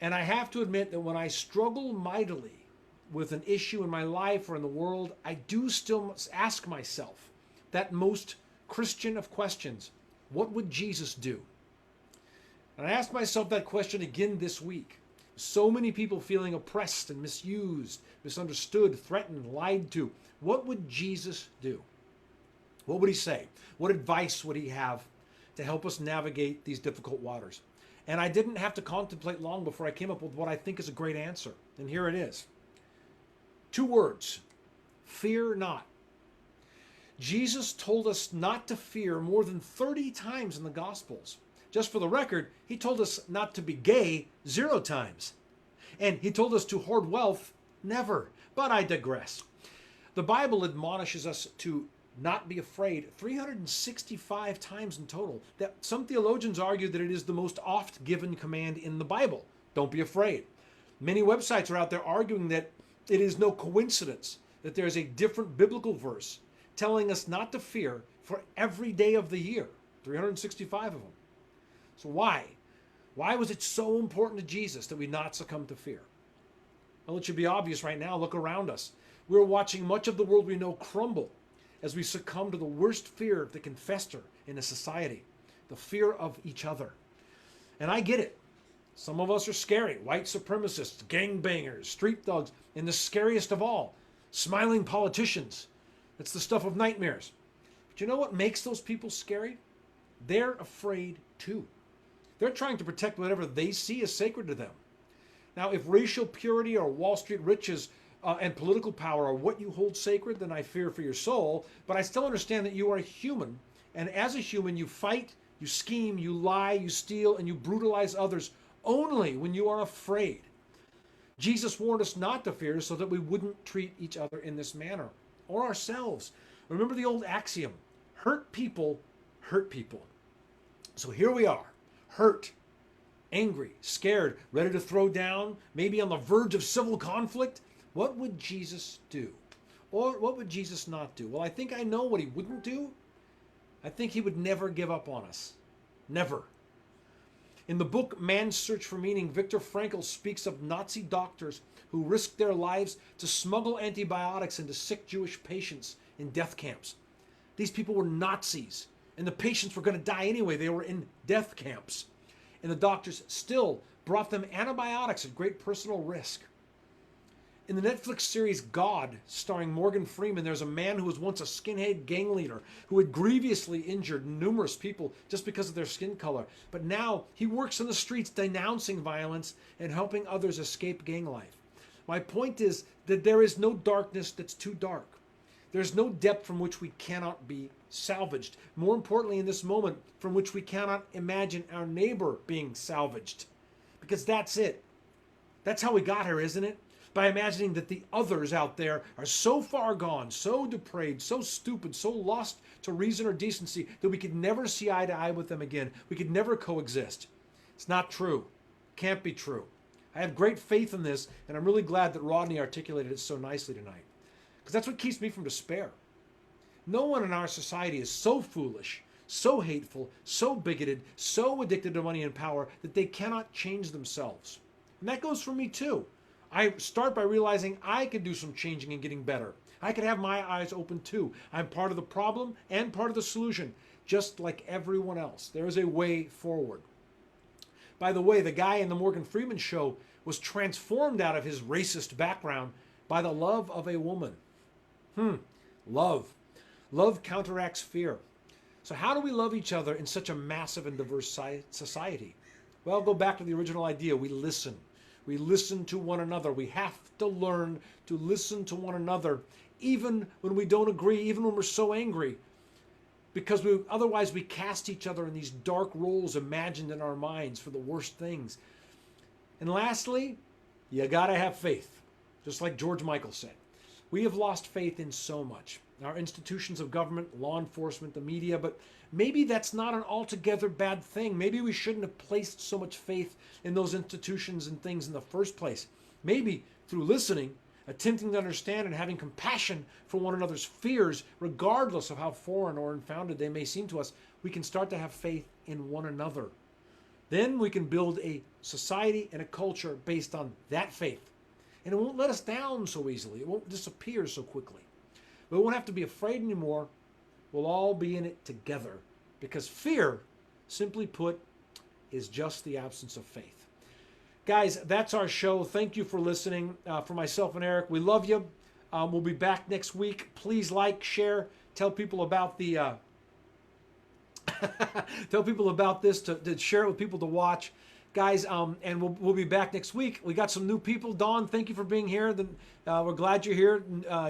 And I have to admit that when I struggle mightily with an issue in my life or in the world, I do still ask myself that most Christian of questions: what would Jesus do? And I asked myself that question again this week. So many people feeling oppressed and misused, misunderstood, threatened, lied to. What would Jesus do? What would he say? What advice would he have to help us navigate these difficult waters? And I didn't have to contemplate long before I came up with what I think is a great answer. And here it is. 2 words: fear not. Jesus told us not to fear more than 30 times in the Gospels. Just for the record, he told us not to be gay 0 times. And he told us to hoard wealth never. But I digress. The Bible admonishes us to not be afraid 365 times in total. That some theologians argue that it is the most oft given command in the Bible. Don't be afraid. Many websites are out there arguing that it is no coincidence that there is a different biblical verse telling us not to fear for every day of the year, 365 of them. So why? Why was it so important to Jesus that we not succumb to fear? Well, it should be obvious right now. Look around us. We're watching much of the world we know crumble as we succumb to the worst fear that can fester in a society, the fear of each other. And I get it. Some of us are scary: white supremacists, gangbangers, street thugs, and the scariest of all, smiling politicians. It's the stuff of nightmares. But you know what makes those people scary? They're afraid too. They're trying to protect whatever they see as sacred to them. Now, if racial purity or Wall Street riches and political power are what you hold sacred, then I fear for your soul. But I still understand that you are human. And as a human, you fight, you scheme, you lie, you steal, and you brutalize others only when you are afraid. Jesus warned us not to fear so that we wouldn't treat each other in this manner, or ourselves. Remember the old axiom: hurt people hurt people. So here we are, hurt, angry, scared, ready to throw down, maybe on the verge of civil conflict. What would Jesus do? Or what would Jesus not do? Well, I think I know what he wouldn't do. I think he would never give up on us. Never. In the book Man's Search for Meaning, Viktor Frankl speaks of Nazi doctors who risked their lives to smuggle antibiotics into sick Jewish patients in death camps. These people were Nazis, and the patients were going to die anyway. They were in death camps. And the doctors still brought them antibiotics at great personal risk. In the Netflix series God, starring Morgan Freeman, there's a man who was once a skinhead gang leader who had grievously injured numerous people just because of their skin color. But now he works in the streets denouncing violence and helping others escape gang life. My point is that there is no darkness that's too dark. There's no depth from which we cannot be salvaged. More importantly, in this moment, from which we cannot imagine our neighbor being salvaged. Because that's it. That's how we got here, isn't it? By imagining that the others out there are so far gone, so depraved, so stupid, so lost to reason or decency that we could never see eye to eye with them again. We could never coexist. It's not true. Can't be true. I have great faith in this, and I'm really glad that Rodney articulated it so nicely tonight. Because that's what keeps me from despair. No one in our society is so foolish, so hateful, so bigoted, so addicted to money and power that they cannot change themselves. And that goes for me too. I start by realizing I could do some changing and getting better. I could have my eyes open too. I'm part of the problem and part of the solution, just like everyone else. There is a way forward. By the way, the guy in the Morgan Freeman show was transformed out of his racist background by the love of a woman. Love. Love counteracts fear. So how do we love each other in such a massive and diverse society? Well, go back to the original idea. We listen. We listen to one another. We have to learn to listen to one another, even when we don't agree, even when we're so angry, because otherwise we cast each other in these dark roles imagined in our minds for the worst things. And lastly, you gotta have faith, just like George Michael said. We have lost faith in so much. Our institutions of government, law enforcement, the media, but maybe that's not an altogether bad thing. Maybe we shouldn't have placed so much faith in those institutions and things in the first place. Maybe through listening, attempting to understand and having compassion for one another's fears, regardless of how foreign or unfounded they may seem to us, we can start to have faith in one another. Then we can build a society and a culture based on that faith. And it won't let us down so easily. It won't disappear so quickly. We won't have to be afraid anymore. We'll all be in it together. Because fear, simply put, is just the absence of faith. Guys, that's our show. Thank you for listening. For myself and Eric, we love you. We'll be back next week. Please like, share, tell people about the tell people about this, to share it with people to watch. Guys, and we'll be back next week. We got some new people. Dawn, thank you for being here. We're glad you're here.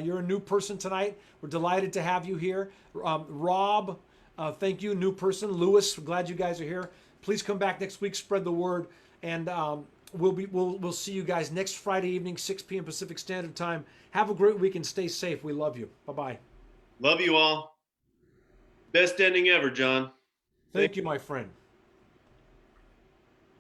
You're a new person tonight. We're delighted to have you here. Rob, thank you, new person. Lewis, we're glad you guys are here. Please come back next week. Spread the word, and we'll see you guys next Friday evening, 6 p.m. Pacific Standard Time. Have a great week and stay safe. We love you. Bye-bye. Love you all. Best ending ever, John. Thank you, my friend.